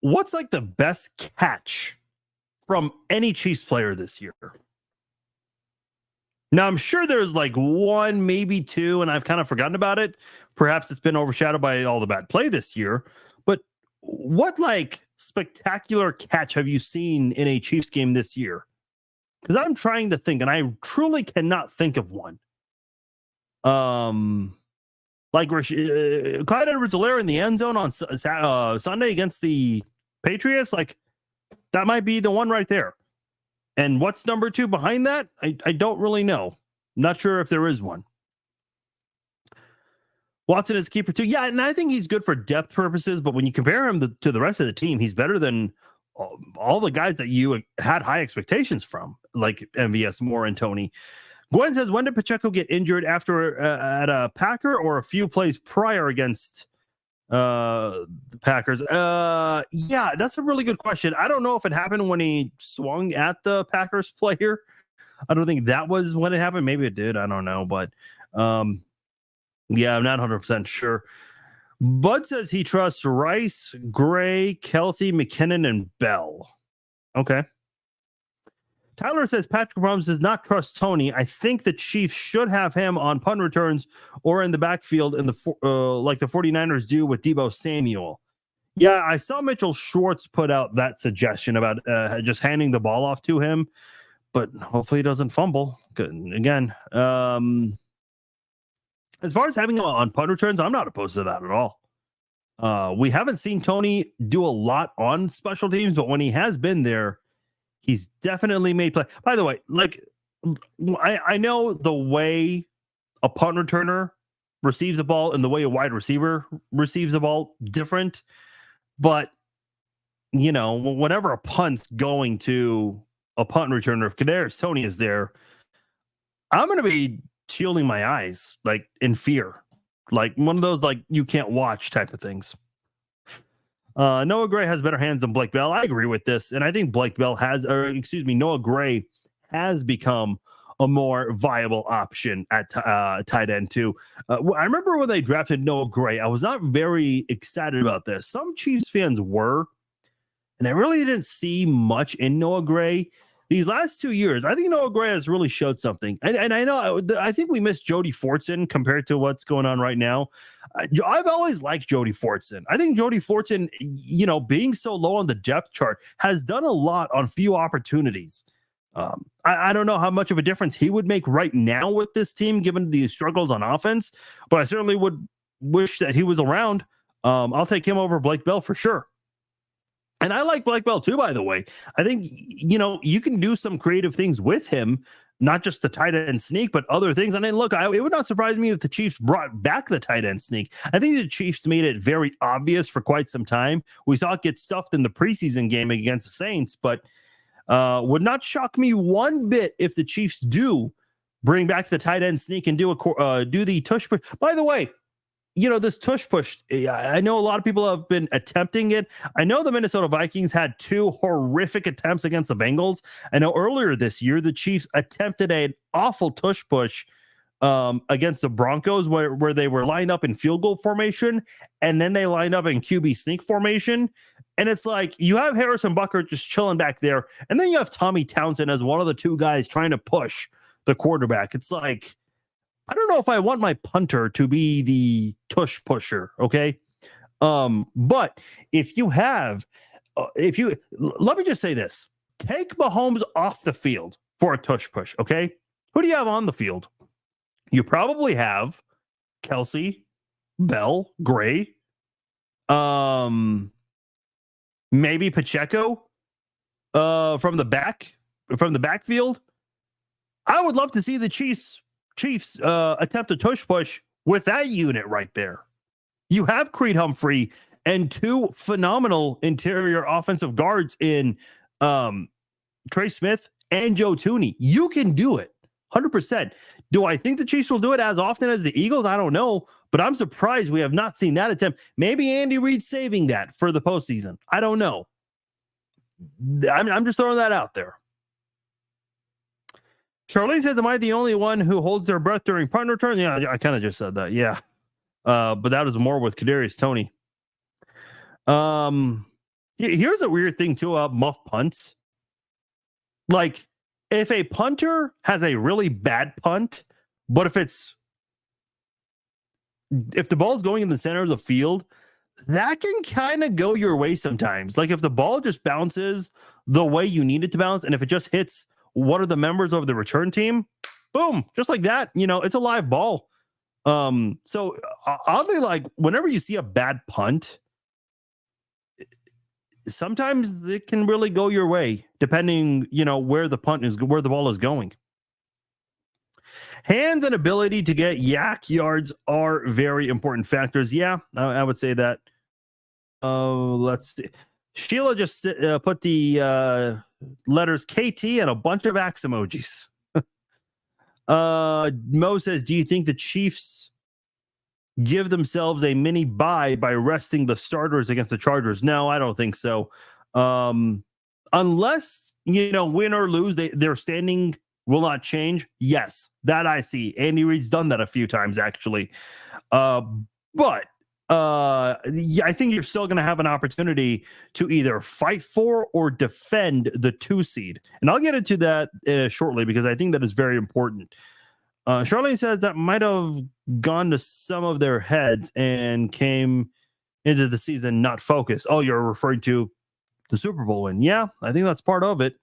S1: What's like the best catch from any Chiefs player this year? Now, I'm sure there's like one, maybe two, and I've kind of forgotten about it. Perhaps it's been overshadowed by all the bad play this year. But what like spectacular catch have you seen in a Chiefs game this year? Because I'm trying to think, and I truly cannot think of one. Like Clyde Edwards-Helaire in the end zone on Sunday against the Patriots, like that might be the one right there. And what's number two behind that? I don't really know. Not sure if there is one. Watson is keeper too. Yeah, and I think he's good for depth purposes, but when you compare him to the rest of the team, he's better than all the guys that you had high expectations from, like MVS Moore and Toney. Gwen says, when did Pacheco get injured after at a Packer or a few plays prior against the Packers? Yeah, that's a really good question. I don't know if it happened when he swung at the Packers player. I don't think that was when it happened. Maybe it did. I don't know. But yeah, I'm not 100% sure. Bud says he trusts Rice, Gray, Kelsey, McKinnon, and Bell. Okay. Tyler says Patrick Mahomes does not trust Toney. I think the Chiefs should have him on punt returns or in the backfield in the like the 49ers do with Deebo Samuel. Yeah, I saw Mitchell Schwartz put out that suggestion about just handing the ball off to him, but hopefully he doesn't fumble. Good. Again, as far as having him on punt returns, I'm not opposed to that at all. We haven't seen Toney do a lot on special teams, but when he has been there, he's definitely made play. By the way, like I know the way a punt returner receives a ball and the way a wide receiver receives a ball different, but you know, whenever a punt's going to a punt returner, if Kadarius Toney is there, I'm going to be shielding my eyes like in fear, like one of those like you can't watch type of things. Noah Gray has better hands than Blake Bell. I agree with this. And I think Noah Gray has become a more viable option at tight end too. I remember when they drafted Noah Gray, I was not very excited about this. Some Chiefs fans were, and I really didn't see much in Noah Gray. These last 2 years, I think Noah Gray has really showed something. And I know, I think we miss Jody Fortson compared to what's going on right now. I've always liked Jody Fortson. I think Jody Fortson, you know, being so low on the depth chart, has done a lot on few opportunities. I don't know how much of a difference he would make right now with this team, given the struggles on offense, but I certainly would wish that he was around. I'll take him over Blake Bell for sure. And I like Blake Bell too, by the way. I think, you know, you can do some creative things with him. not just the tight end sneak, but other things. And then look, it would not surprise me if the Chiefs brought back the tight end sneak. I think the Chiefs made it very obvious for quite some time. We saw it get stuffed in the preseason game against the Saints, but would not shock me one bit if the Chiefs do bring back the tight end sneak and do the tush push. By the way, this tush push, I know a lot of people have been attempting it. I know the Minnesota Vikings had 2 horrific attempts against the Bengals. I know earlier this year, the Chiefs attempted an awful tush push against the Broncos where they were lined up in field goal formation, and then they lined up in QB sneak formation. And it's like you have Harrison Butker just chilling back there, and then you have Tommy Townsend as one of the 2 guys trying to push the quarterback. It's like, I don't know if I want my punter to be the tush pusher, okay? But if you have, let me just say this. Take Mahomes off the field for a tush push, okay? Who do you have on the field? You probably have Kelsey, Bell, Gray, maybe Pacheco from the backfield. I would love to see the Chiefs attempt a tush push with that unit right there. You have Creed Humphrey and 2 phenomenal interior offensive guards in Trey Smith and Joe Thuney. You can do it 100%. Do I think the Chiefs will do it as often as the Eagles? I don't know, but I'm surprised we have not seen that attempt. Maybe Andy Reid's saving that for the postseason. I don't know. I'm just throwing that out there. Charlene says, am I the only one who holds their breath during punt return? Yeah, I kind of just said that. Yeah. But that was more with Kadarius Toney. Here's a weird thing too about muff punts. Like, if a punter has a really bad punt, but if the ball is going in the center of the field, that can kind of go your way sometimes. Like if the ball just bounces the way you need it to bounce, and if it just hits one of the members of the return team, boom, just like that, it's a live ball. So oddly, like whenever you see a bad punt, sometimes it can really go your way, depending, where the ball is going. Hands and ability to get yak yards are very important factors. Yeah, I would say that. Let's see. Sheila just put the letters KT and a bunch of axe emojis. Mo says, do you think the Chiefs give themselves a mini bye by resting the starters against the Chargers? No, I don't think so. Unless, win or lose, their standing will not change. Yes, that I see. Andy Reid's done that a few times, actually. But I think you're still going to have an opportunity to either fight for or defend the 2 seed. And I'll get into that shortly because I think that is very important. Charlene says that might have gone to some of their heads and came into the season not focused. Oh, you're referring to the Super Bowl win. Yeah, I think that's part of it.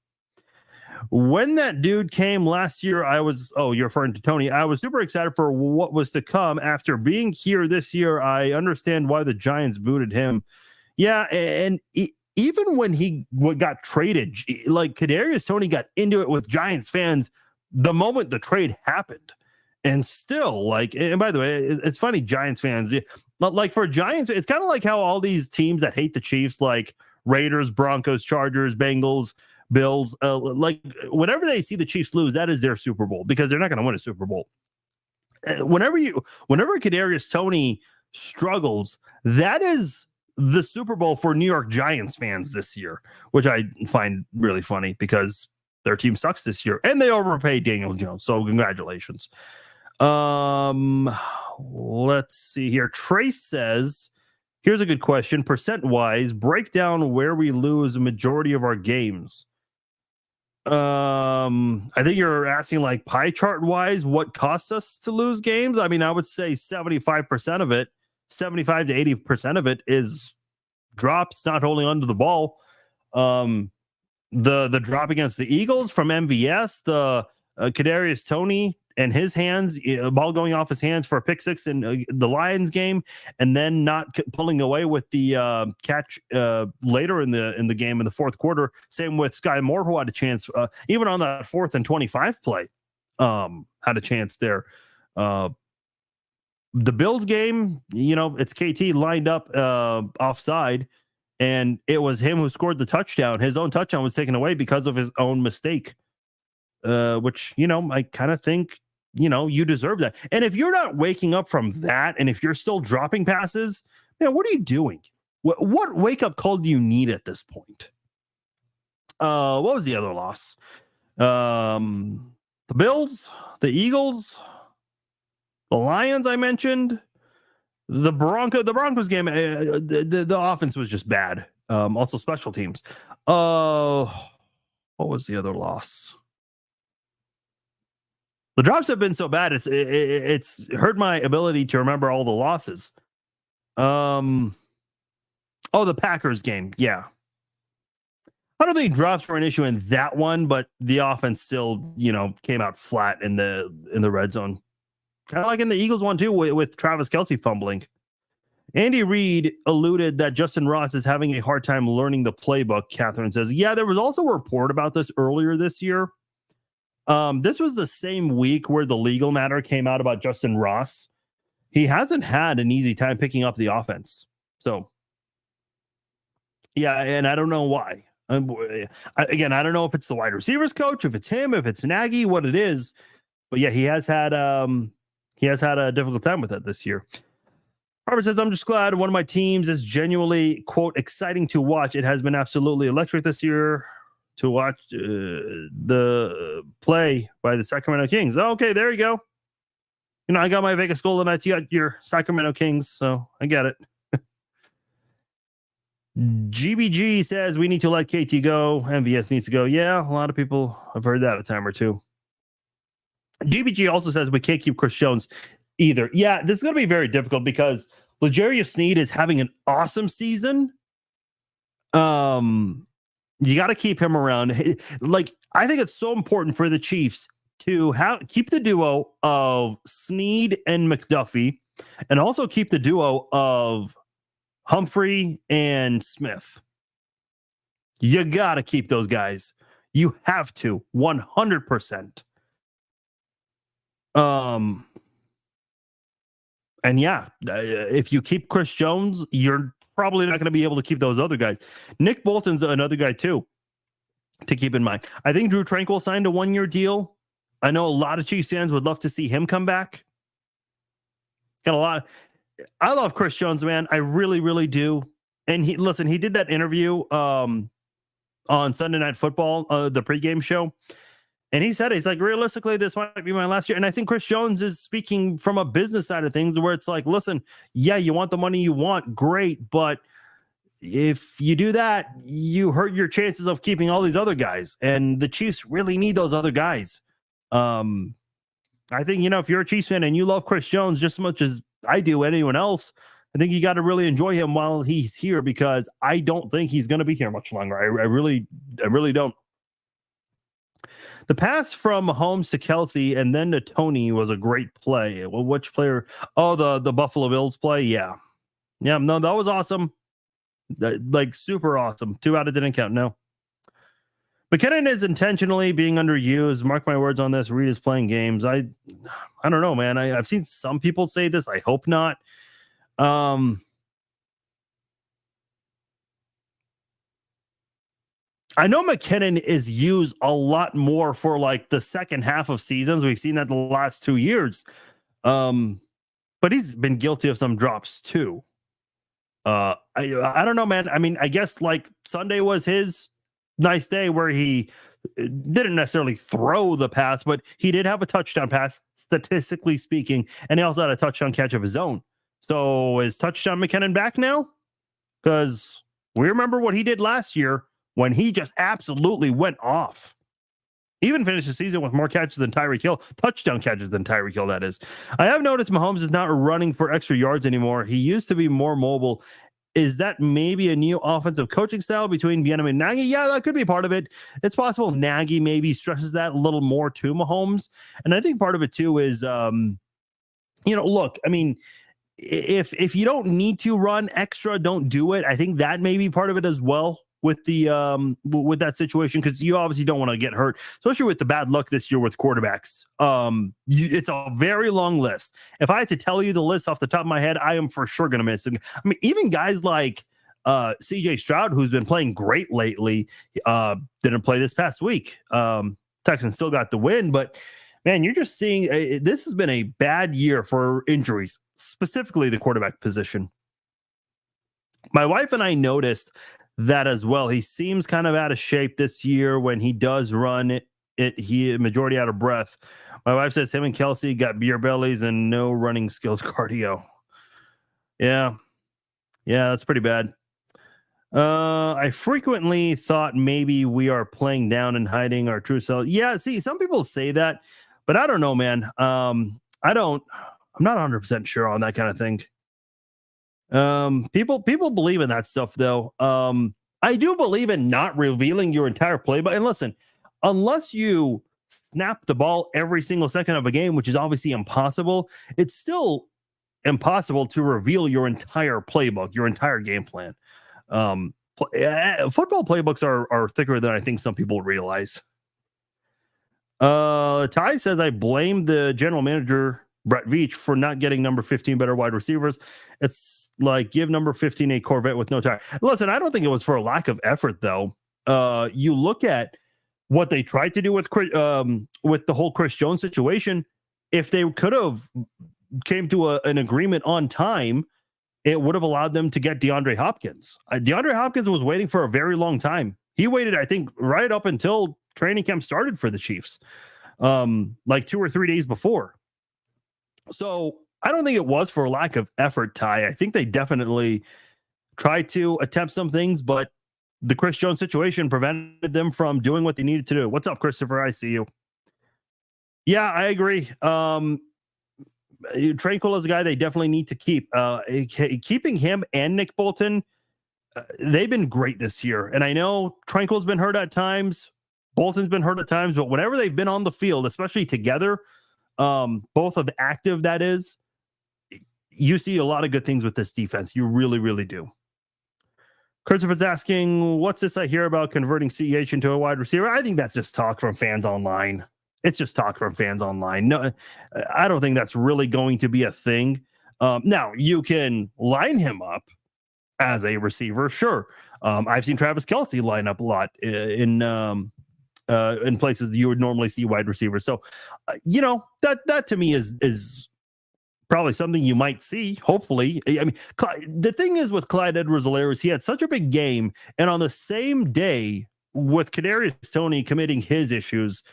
S1: When that dude came last year, you're referring to Tony. I was super excited for what was to come. After being here this year, I understand why the Giants booted him. Yeah, and even when he got traded, like Kadarius Toney got into it with Giants fans the moment the trade happened. And still, and by the way, it's funny, Giants fans, like for Giants, it's kind of like how all these teams that hate the Chiefs, like Raiders, Broncos, Chargers, Bengals, Bills, like whenever they see the Chiefs lose, that is their Super Bowl because they're not going to win a Super Bowl. Whenever Kadarius Toney struggles, that is the Super Bowl for New York Giants fans this year, which I find really funny because their team sucks this year and they overpaid Daniel Jones. So congratulations. Let's see here. Trace says, here's a good question. Percent-wise, break down where we lose a majority of our games. I think you're asking like pie chart wise what costs us to lose games. I mean, I would say 75% of it, 75 to 80% of it is drops, not holding onto the ball. The drop against the Eagles from MVS, the Kadarius Toney and his hands, ball going off his hands for a pick six in the Lions game, and then not pulling away with the catch later in the game in the fourth quarter. Same with Sky Moore, who had a chance even on that 4th and 25 play. had a chance there. The Bills game, it's KT lined up offside, and it was him who scored the touchdown. His own touchdown was taken away because of his own mistake, which, I kind of think, you deserve that. And if you're not waking up from that, and if you're still dropping passes, man, what are you doing? What wake-up call do you need at this point? What was the other loss? The Bills, the Eagles, the Lions I mentioned, the Broncos game, the offense was just bad. Also special teams. What was the other loss? The drops have been so bad, it's hurt my ability to remember all the losses. The Packers game. Yeah. I don't think drops were an issue in that one, but the offense still, came out flat in the red zone. Kind of like in the Eagles one too, with Travis Kelce fumbling. Andy Reid alluded that Justin Ross is having a hard time learning the playbook. Catherine says, yeah, there was also a report about this earlier this year. This was the same week where the legal matter came out about Justin Ross. He hasn't had an easy time picking up the offense. So, yeah, and I don't know why. Again, I don't know if it's the wide receivers coach, if it's him, if it's Nagy, what it is. But yeah, he has had a difficult time with it this year. Robert says, I'm just glad one of my teams is genuinely, quote, exciting to watch. It has been absolutely electric this year to watch the play by the Sacramento Kings. Okay, there you go. I got my Vegas Golden Knights. You got your Sacramento Kings, so I get it. GBG says we need to let KT go. MVS needs to go. Yeah, a lot of people have heard that a time or two. GBG also says we can't keep Chris Jones either. Yeah, this is going to be very difficult because L'Jarius Sneed is having an awesome season. You got to keep him around. Like, I think it's so important for the Chiefs to keep the duo of Sneed and McDuffie, and also keep the duo of Humphrey and Smith. You got to keep those guys. You have to, 100%. And yeah, if you keep Chris Jones, you're probably not going to be able to keep those other guys. Nick Bolton's another guy too to keep in mind. I think Drew Tranquil signed a 1-year deal. I know a lot of Chiefs fans would love to see him come back. I love Chris Jones, man. I really, really do. And he did that interview on Sunday Night Football, the pregame show. And he said, he's like, realistically, this might be my last year. And I think Chris Jones is speaking from a business side of things where it's like, listen, yeah, you want the money you want, great. But if you do that, you hurt your chances of keeping all these other guys. And the Chiefs really need those other guys. I think, if you're a Chiefs fan and you love Chris Jones just as much as I do anyone else, I think you got to really enjoy him while he's here, because I don't think he's going to be here much longer. I really don't. The pass from Mahomes to Kelce and then to Tony was a great play. Well, which player? Oh, the Buffalo Bills play. Yeah. No, that was awesome. Like super awesome. 2 out of didn't count. No. McKinnon is intentionally being underused. Mark my words on this. Reed is playing games. I don't know, man. I've seen some people say this. I hope not. I know McKinnon is used a lot more for like the second half of seasons. We've seen that the last 2 years. But he's been guilty of some drops too. I don't know, man. I mean, I guess like Sunday was his nice day where he didn't necessarily throw the pass, but he did have a touchdown pass, statistically speaking, and he also had a touchdown catch of his own. So is touchdown McKinnon back now? Because we remember what he did last year when he just absolutely went off. He even finished the season with more catches than Tyreek Hill, touchdown catches than Tyreek Hill, that is. I have noticed Mahomes is not running for extra yards anymore. He used to be more mobile. Is that maybe a new offensive coaching style between Bieniemy and Nagy? Yeah, that could be part of it. It's possible Nagy maybe stresses that a little more to Mahomes. And I think part of it too is, look, I mean, if you don't need to run extra, don't do it. I think that may be part of it as well. with the with that situation, because you obviously don't want to get hurt, especially with the bad luck this year with quarterbacks. It's a very long list. If I had to tell you the list off the top of my head, I am for sure going to miss it. I mean, even guys like CJ Stroud, who's been playing great lately, didn't play this past week. Texans still got the win, but man, you're just seeing this has been a bad year for injuries, specifically the quarterback position. My wife and I noticed that as well. He seems kind of out of shape this year when he does run he majority out of breath. My wife says him and Kelsey got beer bellies and no running skills cardio. Yeah, that's pretty bad. I frequently thought maybe we are playing down and hiding our true self. Yeah, see, some people say that, but I don't know, man. I'm not 100% sure on that kind of thing. People believe in that stuff though. I do believe in not revealing your entire playbook. And listen, unless you snap the ball every single second of a game, which is obviously impossible, it's still impossible to reveal your entire playbook, your entire game plan. Football playbooks are thicker than I think some people realize. Ty says, I blame the general manager Brett Veach for not getting number 15 better wide receivers. It's like give number 15 a Corvette with no tire. Listen, I don't think it was for a lack of effort though. You look at what they tried to do with the whole Chris Jones situation. If they could have came to an agreement on time, it would have allowed them to get DeAndre Hopkins. DeAndre Hopkins was waiting for a very long time. He waited, I think, right up until training camp started for the Chiefs, like 2 or 3 days before. So I don't think it was for lack of effort, Ty. I think they definitely tried to attempt some things, but the Chris Jones situation prevented them from doing what they needed to do. What's up, Christopher? I see you. Yeah, I agree. Tranquil is a guy they definitely need to keep. Keeping him and Nick Bolton, they've been great this year. And I know Tranquil's been hurt at times, Bolton's been hurt at times, but whenever they've been on the field, especially together, both of the active, that is, you see a lot of good things with this defense. You really, really do. Christopher's asking, what's this I hear about converting CEH into a wide receiver? I think that's just talk from fans online. It's just talk from fans online. No, I don't think that's really going to be a thing. Now, you can line him up as a receiver, sure. I've seen Travis Kelce line up a lot in places you would normally see wide receivers. So, that to me is probably something you might see, hopefully. I mean, the thing is with Clyde Edwards-Helaire, he had such a big game, and on the same day with Kadarius Toney committing his issues,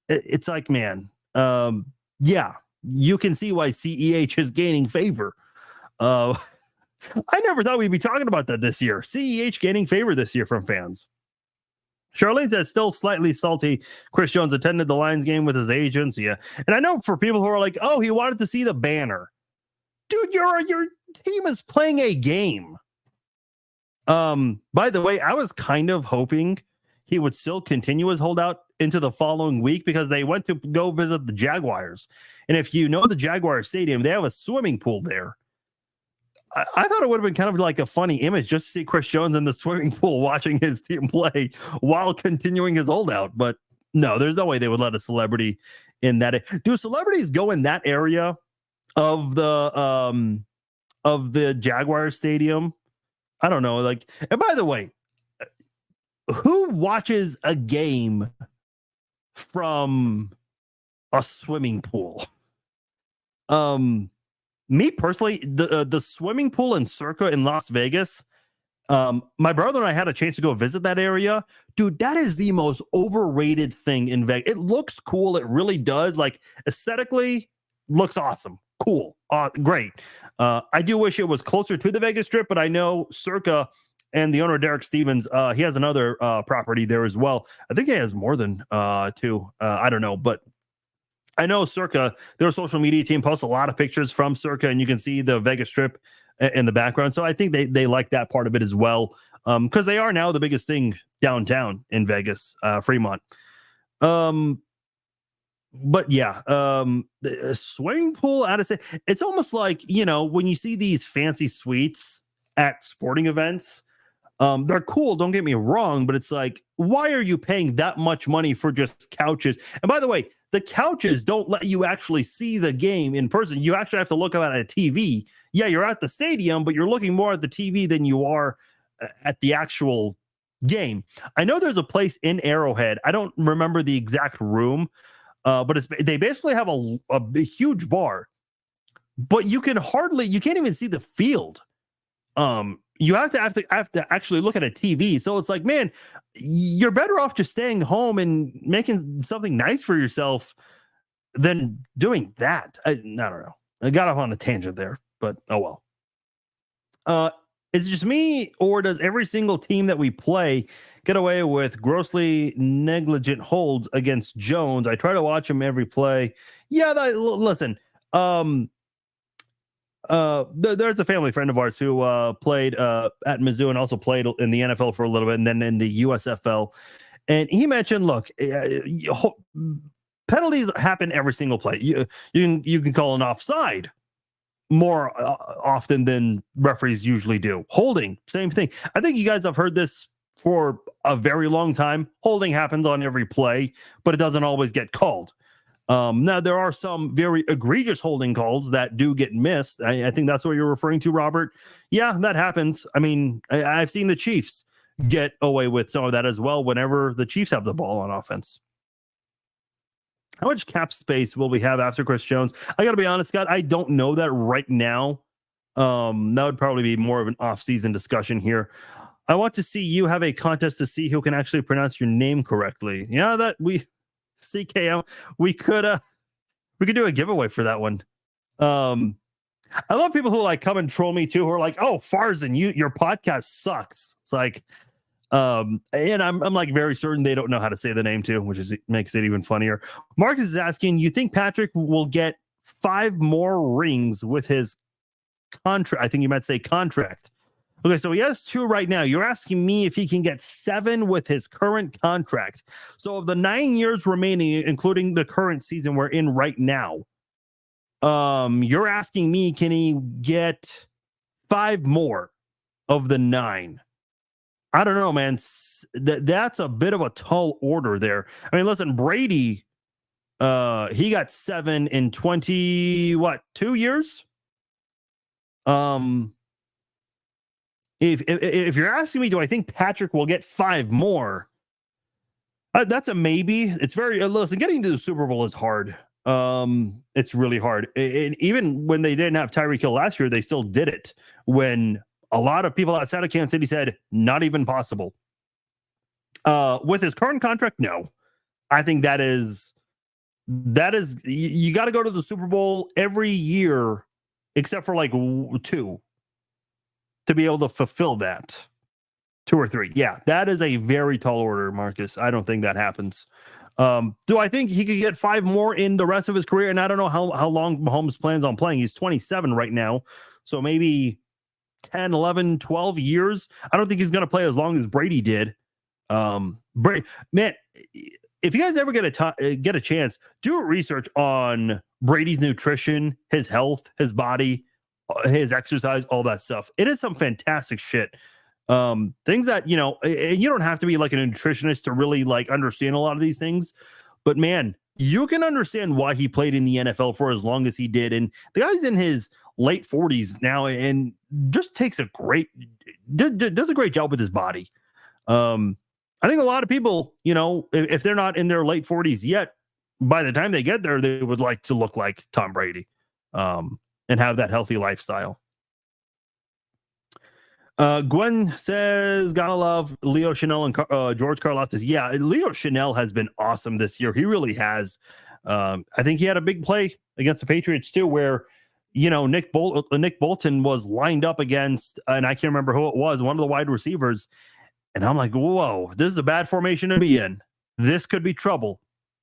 S1: it's like, man, yeah, you can see why CEH is gaining favor. I never thought we'd be talking about that this year. CEH gaining favor this year from fans. Charlene says, still slightly salty. Chris Jones attended the Lions game with his agents. Yeah. And I know for people who are like, oh, he wanted to see the banner. Dude, your team is playing a game. By the way, I was kind of hoping he would still continue his holdout into the following week because they went to go visit the Jaguars. And if you know the Jaguar Stadium, they have a swimming pool there. I thought it would have been kind of like a funny image just to see Chris Jones in the swimming pool watching his team play while continuing his holdout. But no, there's no way they would let a celebrity in that. Do celebrities go in that area of the Jaguar Stadium? I don't know. Like, and by the way, who watches a game from a swimming pool? Me personally, the swimming pool in Circa in Las Vegas, my brother and I had a chance to go visit that area. Dude, that is the most overrated thing in Vegas. It looks cool. It really does. Like, aesthetically, looks awesome. Cool. Great. I do wish it was closer to the Vegas Strip, but I know Circa and the owner, Derek Stevens, he has another property there as well. I think he has more than two. I don't know, but I know Circa, their social media team posts a lot of pictures from Circa, and you can see the Vegas Strip in the background. So I think they like that part of it as well, because they are now the biggest thing downtown in Vegas, Fremont. But yeah, the swimming pool, I'd say it's almost like, when you see these fancy suites at sporting events, They're cool, don't get me wrong, but it's like, why are you paying that much money for just couches? And by the way, the couches don't let you actually see the game in person. You actually have to look at a TV. Yeah, you're at the stadium, but you're looking more at the TV than you are at the actual game. I know there's a place in Arrowhead. I don't remember the exact room, but they basically have a huge bar, but you can't even see the field. You have to actually look at a TV. So it's like, man, you're better off just staying home and making something nice for yourself than doing that. I don't know. I got off on a tangent there, but oh well. Is it just me, or does every single team that we play get away with grossly negligent holds against Jones? I try to watch him every play. Yeah, listen. There's a family friend of ours who played at Mizzou and also played in the NFL for a little bit and then in the USFL. And he mentioned, look, penalties happen every single play. You can call an offside more often than referees usually do. Holding, same thing. I think you guys have heard this for a very long time. Holding happens on every play, but it doesn't always get called. Now, there are some very egregious holding calls that do get missed. I think that's what you're referring to, Robert. Yeah, that happens. I mean, I've seen the Chiefs get away with some of that as well whenever the Chiefs have the ball on offense. How much cap space will we have after Chris Jones? I got to be honest, Scott, I don't know that right now. That would probably be more of an off-season discussion here. I want to see you have a contest to see who can actually pronounce your name correctly. Yeah, that CKM, we could do a giveaway for that one. I love people who like come and troll me too, who are like, oh, Farzan, your podcast sucks. It's like, and I'm like very certain they don't know how to say the name too, which makes it even funnier. Marcus is asking, you think Patrick will get 5 more rings with his contract? I think you might say contract. Okay, so he has 2 right now. You're asking me if he can get 7 with his current contract. So of the 9 years remaining, including the current season we're in right now, you're asking me, can he get 5 more of the 9? I don't know, man. That's a bit of a tall order there. I mean, listen, Brady, he got 7 in 2 years? If you're asking me, do I think Patrick will get 5 more? That's a maybe. It's very listen. Getting to the Super Bowl is hard. It's really hard. And even when they didn't have Tyreek Hill last year, they still did it. When a lot of people outside of Kansas City said not even possible. With his current contract, no. I think that is you got to go to the Super Bowl every year, except for like 2. To be able to fulfill that. 2 or 3. Yeah, that is a very tall order, Marcus. I don't think that happens. Do I think he could get 5 more in the rest of his career? And I don't know how long Mahomes plans on playing. He's 27 right now. So maybe 10, 11, 12 years. I don't think he's going to play as long as Brady did. Man, if you guys ever get a chance, do a research on Brady's nutrition, his health, his body, his exercise, all that stuff. It is some fantastic shit. Things that, you don't have to be like a nutritionist to really like understand a lot of these things, but man, you can understand why he played in the NFL for as long as he did. And the guy's in his late 40s now and just does a great job with his body. I think a lot of people, if they're not in their late 40s yet, by the time they get there, they would like to look like Tom Brady. And have that healthy lifestyle. Gwen says, gotta love Leo Chanel and George Karlaftis. Yeah, Leo Chanel has been awesome this year. He really has. I think he had a big play against the Patriots too, where Nick Bolton was lined up against, and I can't remember who it was, one of the wide receivers. And I'm like, whoa, this is a bad formation to be in. This could be trouble.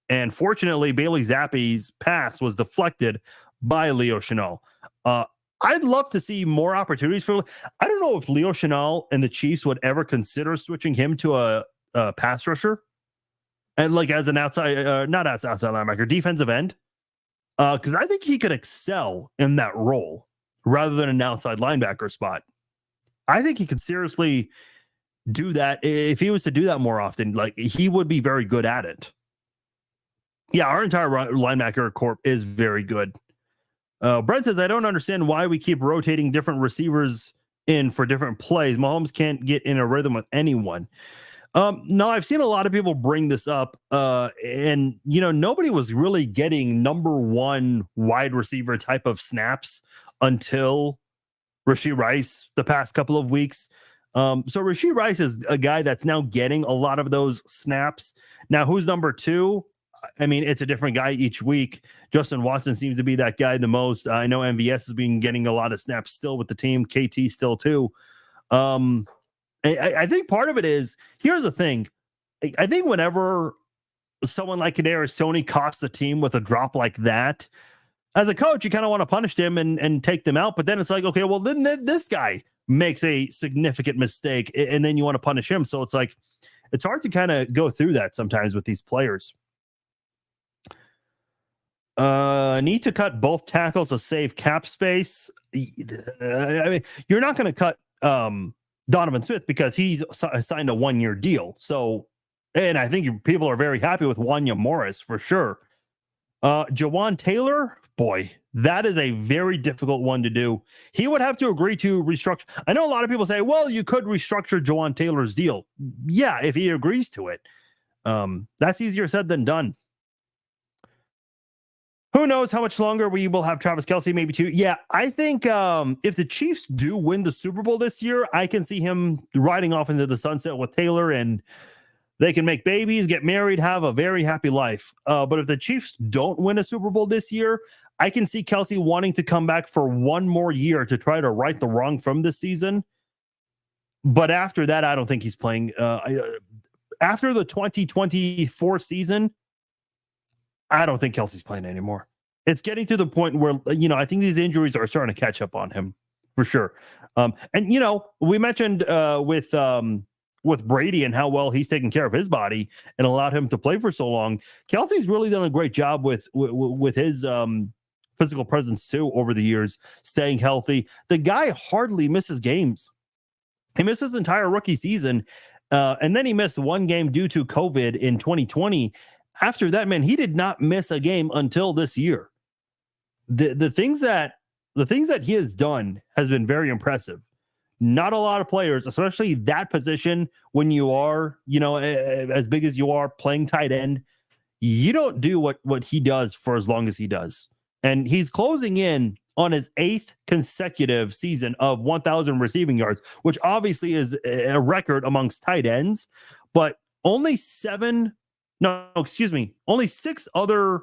S1: And fortunately, Bailey Zappi's pass was deflected by Leo Chanel. I'd love to see more opportunities for. I don't know if Leo Chanel and the Chiefs would ever consider switching him to a pass rusher, and like as an outside, not as outside linebacker, defensive end, because I think he could excel in that role rather than an outside linebacker spot. I think he could seriously do that, if he was to do that more often, like he would be very good at it. Yeah, our entire linebacker corp is very good. Brent says, I don't understand why we keep rotating different receivers in for different plays. Mahomes can't get in a rhythm with anyone. No, I've seen a lot of people bring this up, and nobody was really getting number one wide receiver type of snaps until Rashee Rice the past couple of weeks. So Rashee Rice is a guy that's now getting a lot of those snaps. Now, who's number two? I mean, it's a different guy each week. Justin Watson seems to be that guy the most. I know MVS has been getting a lot of snaps still with the team. KT still too. I think part of it is, here's the thing. I think whenever someone like Kadarius Toney costs the team with a drop like that, as a coach, you kind of want to punish them and take them out. But then it's like, okay, well, then this guy makes a significant mistake and then you want to punish him. So it's like, it's hard to kind of go through that sometimes with these players. Need to cut both tackles to save cap space. I mean, you're not going to cut Donovan Smith because he's signed a 1-year deal. So, and I think people are very happy with Wanya Morris for sure. Jawan Taylor, boy, that is a very difficult one to do. He would have to agree to restructure. I know a lot of people say, well, you could restructure Jawan Taylor's deal. Yeah, if he agrees to it. That's easier said than done. Who knows how much longer we will have Travis Kelce, maybe 2. Yeah, I think if the Chiefs do win the Super Bowl this year, I can see him riding off into the sunset with Taylor, and they can make babies, get married, have a very happy life. But if the Chiefs don't win a Super Bowl this year, I can see Kelce wanting to come back for one more year to try to right the wrong from this season. But after that, I don't think he's playing. After the 2024 season, I don't think Kelce's playing anymore. It's getting to the point where, I think these injuries are starting to catch up on him for sure. And we mentioned with Brady and how well he's taken care of his body and allowed him to play for so long. Kelce's really done a great job with his physical presence too over the years, staying healthy. The guy hardly misses games. He missed his entire rookie season, and then he missed one game due to COVID in 2020. After that, man, he did not miss a game until this year. The things that he has done has been very impressive. Not a lot of players, especially that position, when you are, as big as you are playing tight end, you don't do what he does for as long as he does. And he's closing in on his 8th consecutive season of 1,000 receiving yards, which obviously is a record amongst tight ends, but only 6 other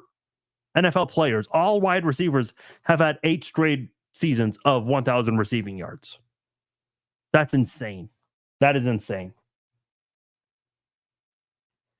S1: NFL players, all wide receivers, have had 8 straight seasons of 1,000 receiving yards. That's insane. That is insane.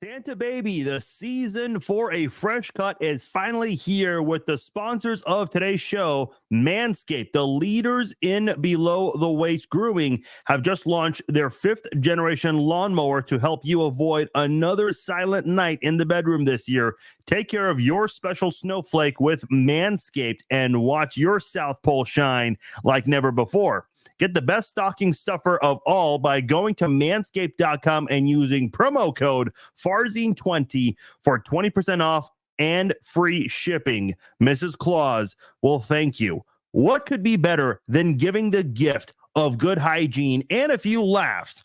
S1: Santa Baby, the season for a fresh cut is finally here with the sponsors of today's show, Manscaped. The leaders in below the waist grooming have just launched their 5th generation lawnmower to help you avoid another silent night in the bedroom this year. Take care of your special snowflake with Manscaped and watch your South Pole shine like never before. Get the best stocking stuffer of all by going to manscaped.com and using promo code FARZINE20 for 20% off and free shipping. Mrs. Claus will thank you. What could be better than giving the gift of good hygiene and a few laughs?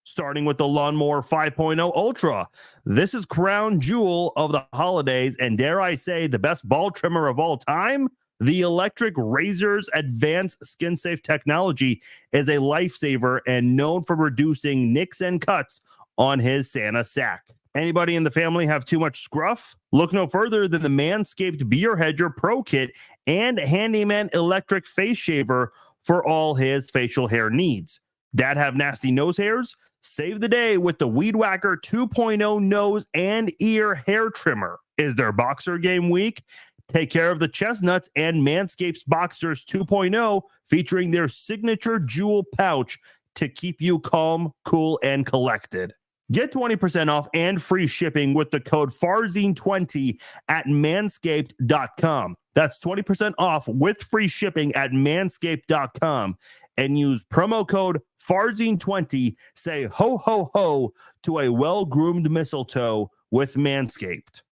S1: Starting with the Lawnmower 5.0 Ultra. This is crown jewel of the holidays, and dare I say, the best ball trimmer of all time. The electric razor's advanced skin-safe technology is a lifesaver and known for reducing nicks and cuts on his Santa sack. Anybody in the family have too much scruff? Look no further than the Manscaped Beer Hedger Pro Kit and Handyman Electric Face Shaver for all his facial hair needs. Dad have nasty nose hairs? Save the day with the Weed Whacker 2.0 nose and ear hair trimmer. Is there boxer game week? Take care of the chestnuts and Manscaped's Boxers 2.0, featuring their signature jewel pouch to keep you calm, cool, and collected. Get 20% off and free shipping with the code FARZINE20 at manscaped.com. That's 20% off with free shipping at manscaped.com. and use promo code FARZINE20. Say ho, ho, ho to a well-groomed mistletoe with Manscaped.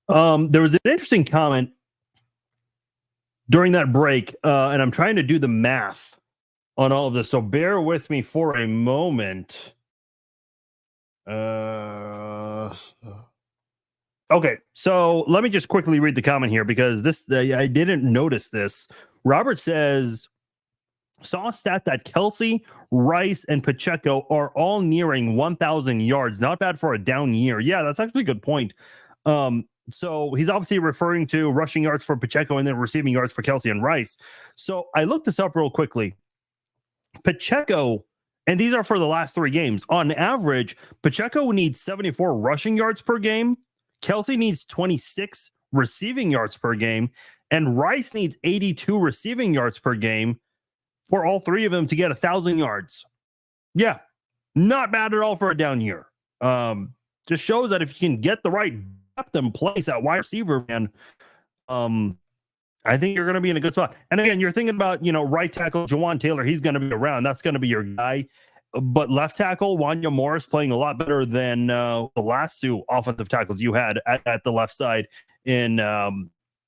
S1: There was an interesting comment during that break, and I'm trying to do the math on all of this, so bear with me for a moment. Okay, so let me just quickly read the comment here because this I didn't notice this. Robert says, saw a stat that Kelce, Rice, and Pacheco are all nearing 1,000 yards. Not bad for a down year. Yeah, that's actually a good point. So he's obviously referring to rushing yards for Pacheco and then receiving yards for Kelce and Rice. So I looked this up real quickly. Pacheco, and these are for the last 3 games, on average, Pacheco needs 74 rushing yards per game. Kelce needs 26 receiving yards per game, and Rice needs 82 receiving yards per game for all 3 of them to get 1,000 yards. Yeah, not bad at all for a down year. Just shows that if you can get the right depth in place at wide receiver, man, I think you're going to be in a good spot. And again, you're thinking about, right tackle, Jawan Taylor, he's going to be around. That's going to be your guy. But left tackle, Wanya Morris playing a lot better than the last 2 offensive tackles you had at the left side in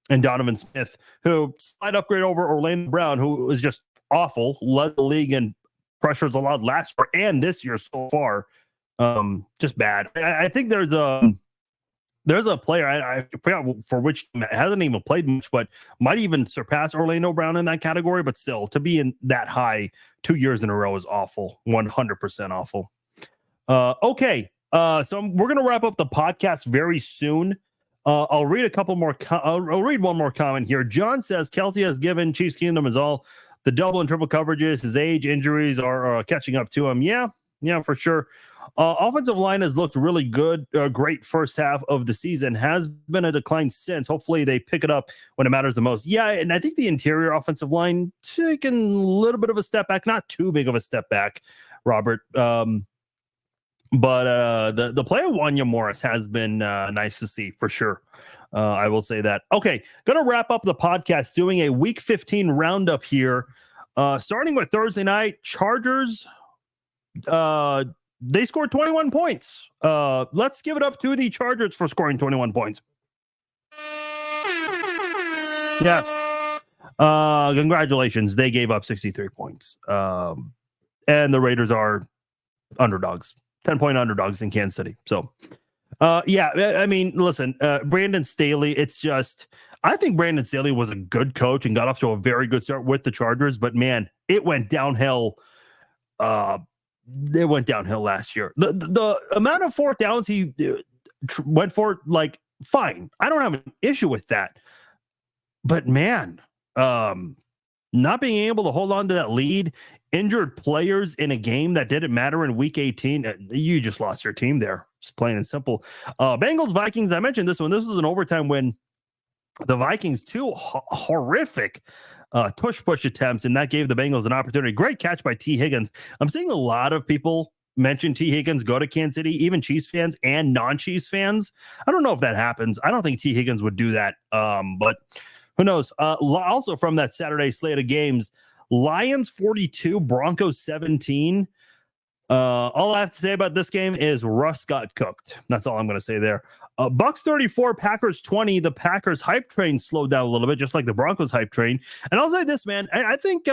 S1: Donovan Smith, who slight upgrade over Orlando Brown, who was just awful, led the league in pressures allowed last year and this year so far. Just bad. I think there's a player, I forgot for which team, hasn't even played much, but might even surpass Orlando Brown in that category. But still, to be in that high 2 years in a row is awful, 100% awful. Okay, so we're going to wrap up the podcast very soon. I'll read a couple more. I'll read one more comment here. John says Kelce has given Chiefs Kingdom is all the double and triple coverages. His age, injuries are catching up to him. Yeah, for sure. Offensive line has looked really good. Great first half of the season. Has been a decline since. Hopefully they pick it up when it matters the most. Yeah, and I think the interior offensive line taking a little bit of a step back. Not too big of a step back, Robert. But the play of Wanya Morris has been nice to see for sure. I will say that. Okay, going to wrap up the podcast doing a Week 15 roundup here. Starting with Thursday night, Chargers. They scored 21 points. Let's give it up to the Chargers for scoring 21 points. Yes. Congratulations. They gave up 63 points. And the Raiders are underdogs, 10-point underdogs in Kansas City. So, I mean, listen, Brandon Staley, I think Brandon Staley was a good coach and got off to a very good start with the Chargers, but man, it went downhill. They went downhill last year. The amount of 4th downs he went for, like, fine. I don't have an issue with that. But man, not being able to hold on to that lead, injured players in a game that didn't matter in Week 18, you just lost your team there. Just plain and simple. Bengals, Vikings, I mentioned this one. This was an overtime win. The Vikings, 2 horrific tush push attempts, and that gave the Bengals an opportunity. Great catch by T. Higgins. I'm seeing a lot of people mention T. Higgins go to Kansas City, even Chiefs fans and non-Chiefs fans. I don't know if that happens. I don't think T. Higgins would do that, but who knows? Also from that Saturday slate of games, Lions 42, Broncos 17. All I have to say about this game is Russ got cooked. That's all I'm going to say there. Bucks 34, Packers 20. The Packers hype train slowed down a little bit, just like the Broncos hype train. And I'll say this, man. I think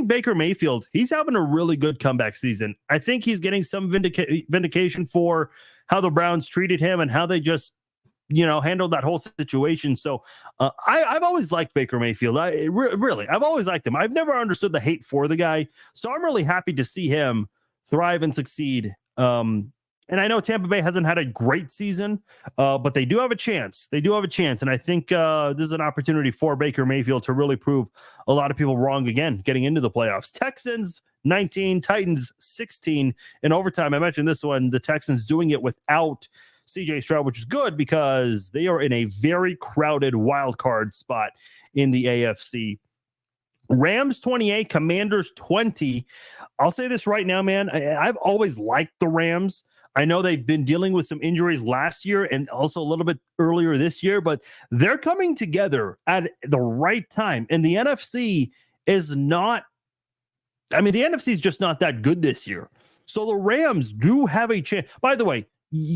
S1: Baker Mayfield, he's having a really good comeback season. I think he's getting some vindication for how the Browns treated him and how they just, handled that whole situation. So I've always liked Baker Mayfield. I've always liked him. I've never understood the hate for the guy. So I'm really happy to see him thrive and succeed. And I know Tampa Bay hasn't had a great season, but they do have a chance. And I think this is an opportunity for Baker Mayfield to really prove a lot of people wrong again, getting into the playoffs. Texans 19, Titans 16 in overtime. I mentioned this one, the Texans doing it without CJ Stroud, which is good because they are in a very crowded wild card spot in the AFC. Rams 28, Commanders 20. I'll say this right now, man. I've always liked the Rams. I know they've been dealing with some injuries last year and also a little bit earlier this year, but they're coming together at the right time. And the NFC is not, I mean, the NFC is just not that good this year. So the Rams do have a chance. By the way,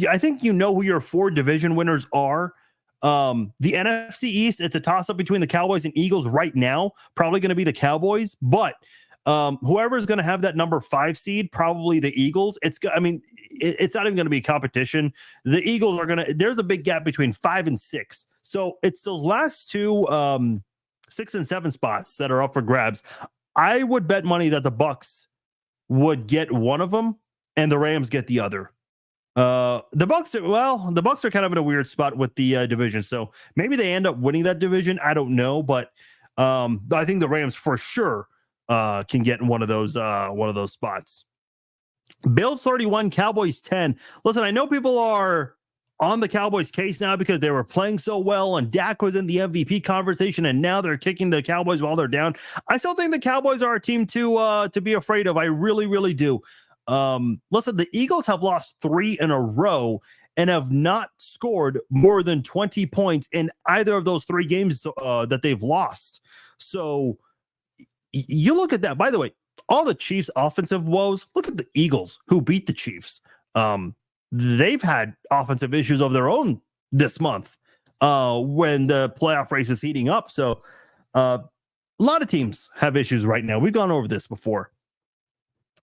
S1: I think you know who your 4 division winners are. The NFC East, it's a toss-up between the Cowboys and Eagles right now. Probably going to be the Cowboys, but whoever is going to have that number 5 seed, probably the Eagles. It's not even going to be competition. The Eagles are going to, there's a big gap between 5 and 6. So it's those last 2 6 and 7 spots that are up for grabs. I would bet money that the Bucks would get one of them and the Rams get the other. The Bucks are kind of in a weird spot with the division. So maybe they end up winning that division. I don't know, but I think the Rams for sure can get in one of those spots. Bills 31, Cowboys 10. Listen, I know people are on the Cowboys case now because they were playing so well and Dak was in the MVP conversation and now they're kicking the Cowboys while they're down. I still think the Cowboys are a team to be afraid of. I really, really do. Listen, the Eagles have lost 3 in a row and have not scored more than 20 points in either of those 3 games that they've lost. So you look at that. By the way, all the Chiefs' offensive woes, look at the Eagles who beat the Chiefs. They've had offensive issues of their own this month when the playoff race is heating up. So a lot of teams have issues right now. We've gone over this before.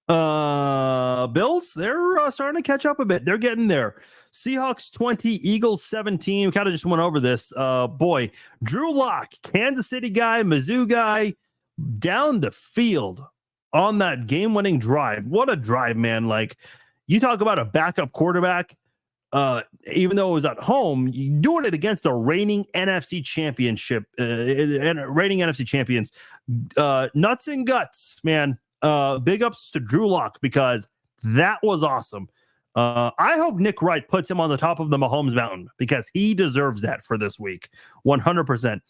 S1: Bills, they're starting to catch up a bit. They're getting there. Seahawks 20, Eagles 17. We kind of just went over this. Boy, Drew Lock, Kansas City guy, Mizzou guy, down the field on that game-winning drive. What a drive, man. Like, you talk about a backup quarterback, even though it was at home, you doing it against the reigning NFC championship, reigning NFC champions. Nuts and guts, man. Big ups to Drew Lock because that was awesome. I hope Nick Wright puts him on the top of the Mahomes Mountain because he deserves that for this week. 100%.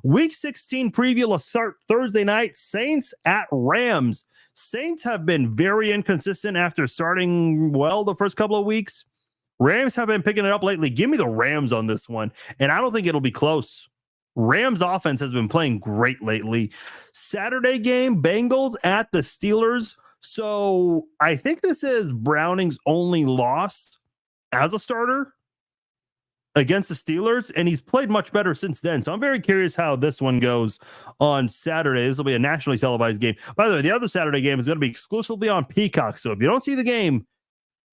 S1: Week 16 preview will start Thursday night. Saints at Rams. Saints have been very inconsistent after starting well the first couple of weeks. Rams have been picking it up lately. Give me the Rams on this one, and I don't think it'll be close. Rams offense has been playing great lately. Saturday game, Bengals at the Steelers. So I think this is Browning's only loss as a starter against the Steelers, and he's played much better since then. So I'm very curious how this one goes on Saturday. This will be a nationally televised game. By the way, the other Saturday game is going to be exclusively on Peacock. So if you don't see the game,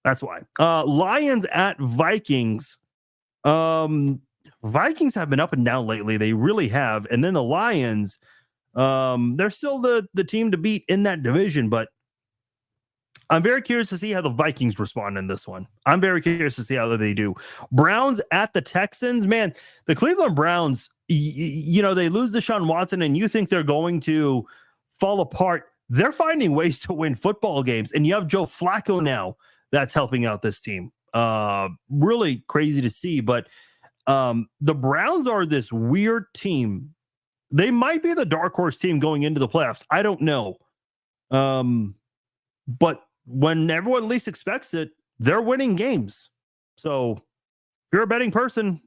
S1: that's why. Lions at Vikings. Vikings have been up and down lately. They really have. And then the Lions, they're still the team to beat in that division, but I'm very curious to see how the Vikings respond in this one. I'm very curious to see how they do. Browns at the Texans. Man, the Cleveland Browns, they lose Deshaun Watson, and you think they're going to fall apart. They're finding ways to win football games, and you have Joe Flacco now that's helping out this team. Really crazy to see, but the Browns are this weird team. They might be the dark horse team going into the playoffs. I don't know. But when everyone least expects it, they're winning games. So if you're a betting person,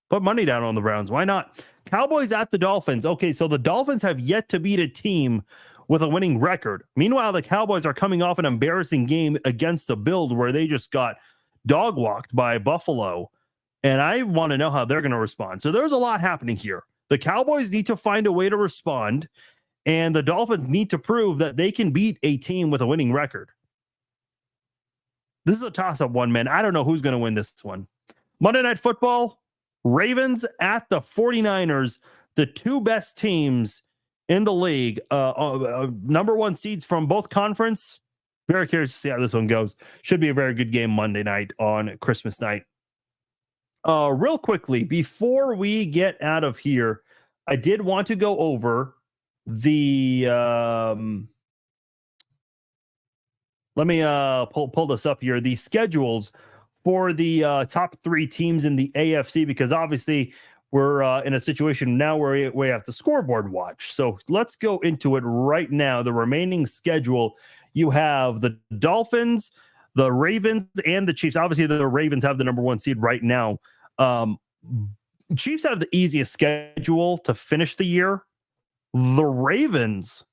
S1: put money down on the Browns. Why not? Cowboys at the Dolphins. Okay, so the Dolphins have yet to beat a team with a winning record. Meanwhile, the Cowboys are coming off an embarrassing game against the Bills where they just got dog walked by Buffalo. And I want to know how they're going to respond. So there's a lot happening here. The Cowboys need to find a way to respond, and the Dolphins need to prove that they can beat a team with a winning record. This is a toss-up one, man. I don't know who's going to win this one. Monday Night Football, Ravens at the 49ers, the 2 best teams in the league. Number 1 seeds from both conference. Very curious to see how this one goes. Should be a very good game Monday night on Christmas night. Real quickly, before we get out of here, I did want to go over the let me pull this up here, the schedules for the top 3 teams in the AFC, because obviously we're in a situation now where we have to scoreboard watch. So let's go into it right now. The remaining schedule, you have the Dolphins, the Ravens and the Chiefs. Obviously, the Ravens have the number 1 seed right now. Chiefs have the easiest schedule to finish the year. The Ravens,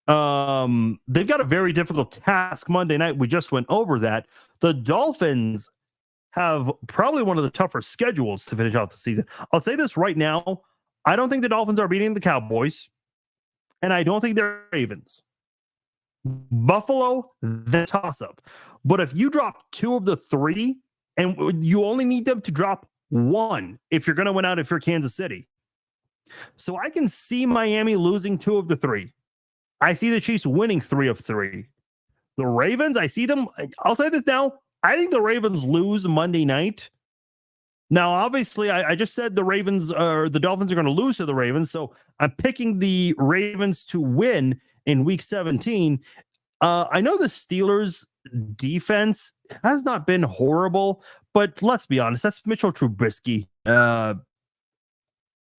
S1: they've got a very difficult task Monday night. We just went over that. The Dolphins have probably one of the tougher schedules to finish out the season. I'll say this right now. I don't think the Dolphins are beating the Cowboys, and I don't think they're Ravens. Buffalo, the toss-up. But if you drop 2 of the 3, and you only need them to drop 1 if you're going to win out if you're Kansas City. So I can see Miami losing 2 of the 3. I see the Chiefs winning 3 of 3. The Ravens, I see them. I'll say this now. I think the Ravens lose Monday night. Now, obviously, I just said the Ravens or the Dolphins are going to lose to the Ravens. So I'm picking the Ravens to win in week 17. I know the Steelers defense has not been horrible, but let's be honest, that's Mitchell Trubisky. I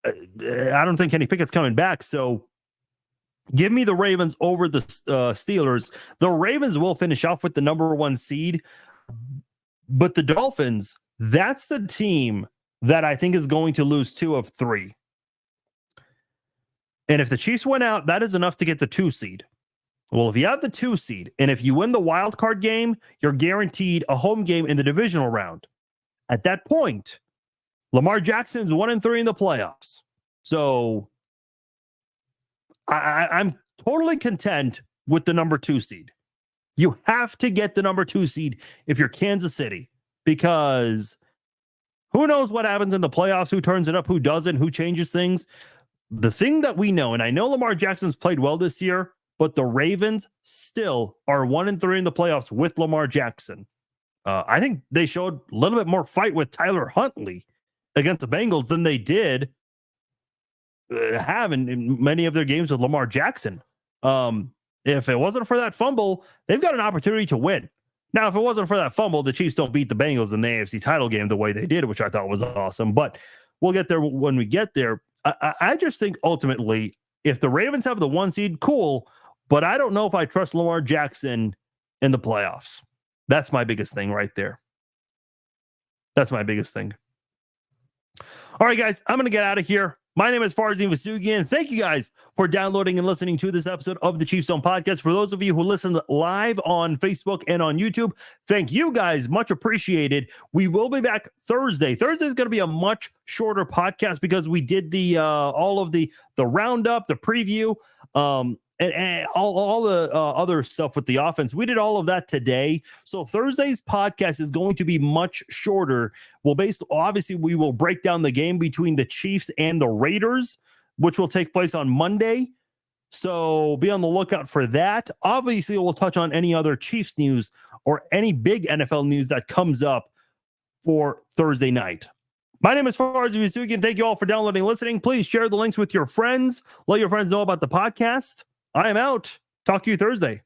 S1: don't think Kenny Pickett's coming back. So give me the Ravens over the Steelers. The Ravens will finish off with the number 1 seed. But the Dolphins, that's the team that I think is going to lose 2 of 3. And if the Chiefs win out, that is enough to get the 2 seed. Well, if you have the 2 seed, and if you win the wild card game, you're guaranteed a home game in the divisional round. At that point, Lamar Jackson's 1-3 in the playoffs. So I'm totally content with the number 2 seed. You have to get the number 2 seed if you're Kansas City, because who knows what happens in the playoffs, who turns it up, who doesn't, who changes things. The thing that we know, and I know Lamar Jackson's played well this year, but the Ravens still are 1-3 in the playoffs with Lamar Jackson. I think they showed a little bit more fight with Tyler Huntley against the Bengals than they did have in many of their games with Lamar Jackson. If it wasn't for that fumble, they've got an opportunity to win. Now, if it wasn't for that fumble, the Chiefs don't beat the Bengals in the AFC title game the way they did, which I thought was awesome. But we'll get there when we get there. I just think ultimately, if the Ravens have the 1 seed, cool. But I don't know if I trust Lamar Jackson in the playoffs. That's my biggest thing right there. That's my biggest thing. All right, guys, I'm going to get out of here. My name is Farzin Vousoughian. Thank you guys for downloading and listening to this episode of the Chiefs Zone Podcast. For those of you who listened live on Facebook and on YouTube, thank you guys. Much appreciated. We will be back Thursday. Thursday is going to be a much shorter podcast because we did the all of the roundup, the preview, and all the other stuff with the offense. We did all of that today. So Thursday's podcast is going to be much shorter. Obviously, we will break down the game between the Chiefs and the Raiders, which will take place on Monday. So be on the lookout for that. Obviously, we'll touch on any other Chiefs news or any big NFL news that comes up for Thursday night. My name is Farzin Vousoughian. Thank you all for downloading and listening. Please share the links with your friends. Let your friends know about the podcast. I am out. Talk to you Thursday.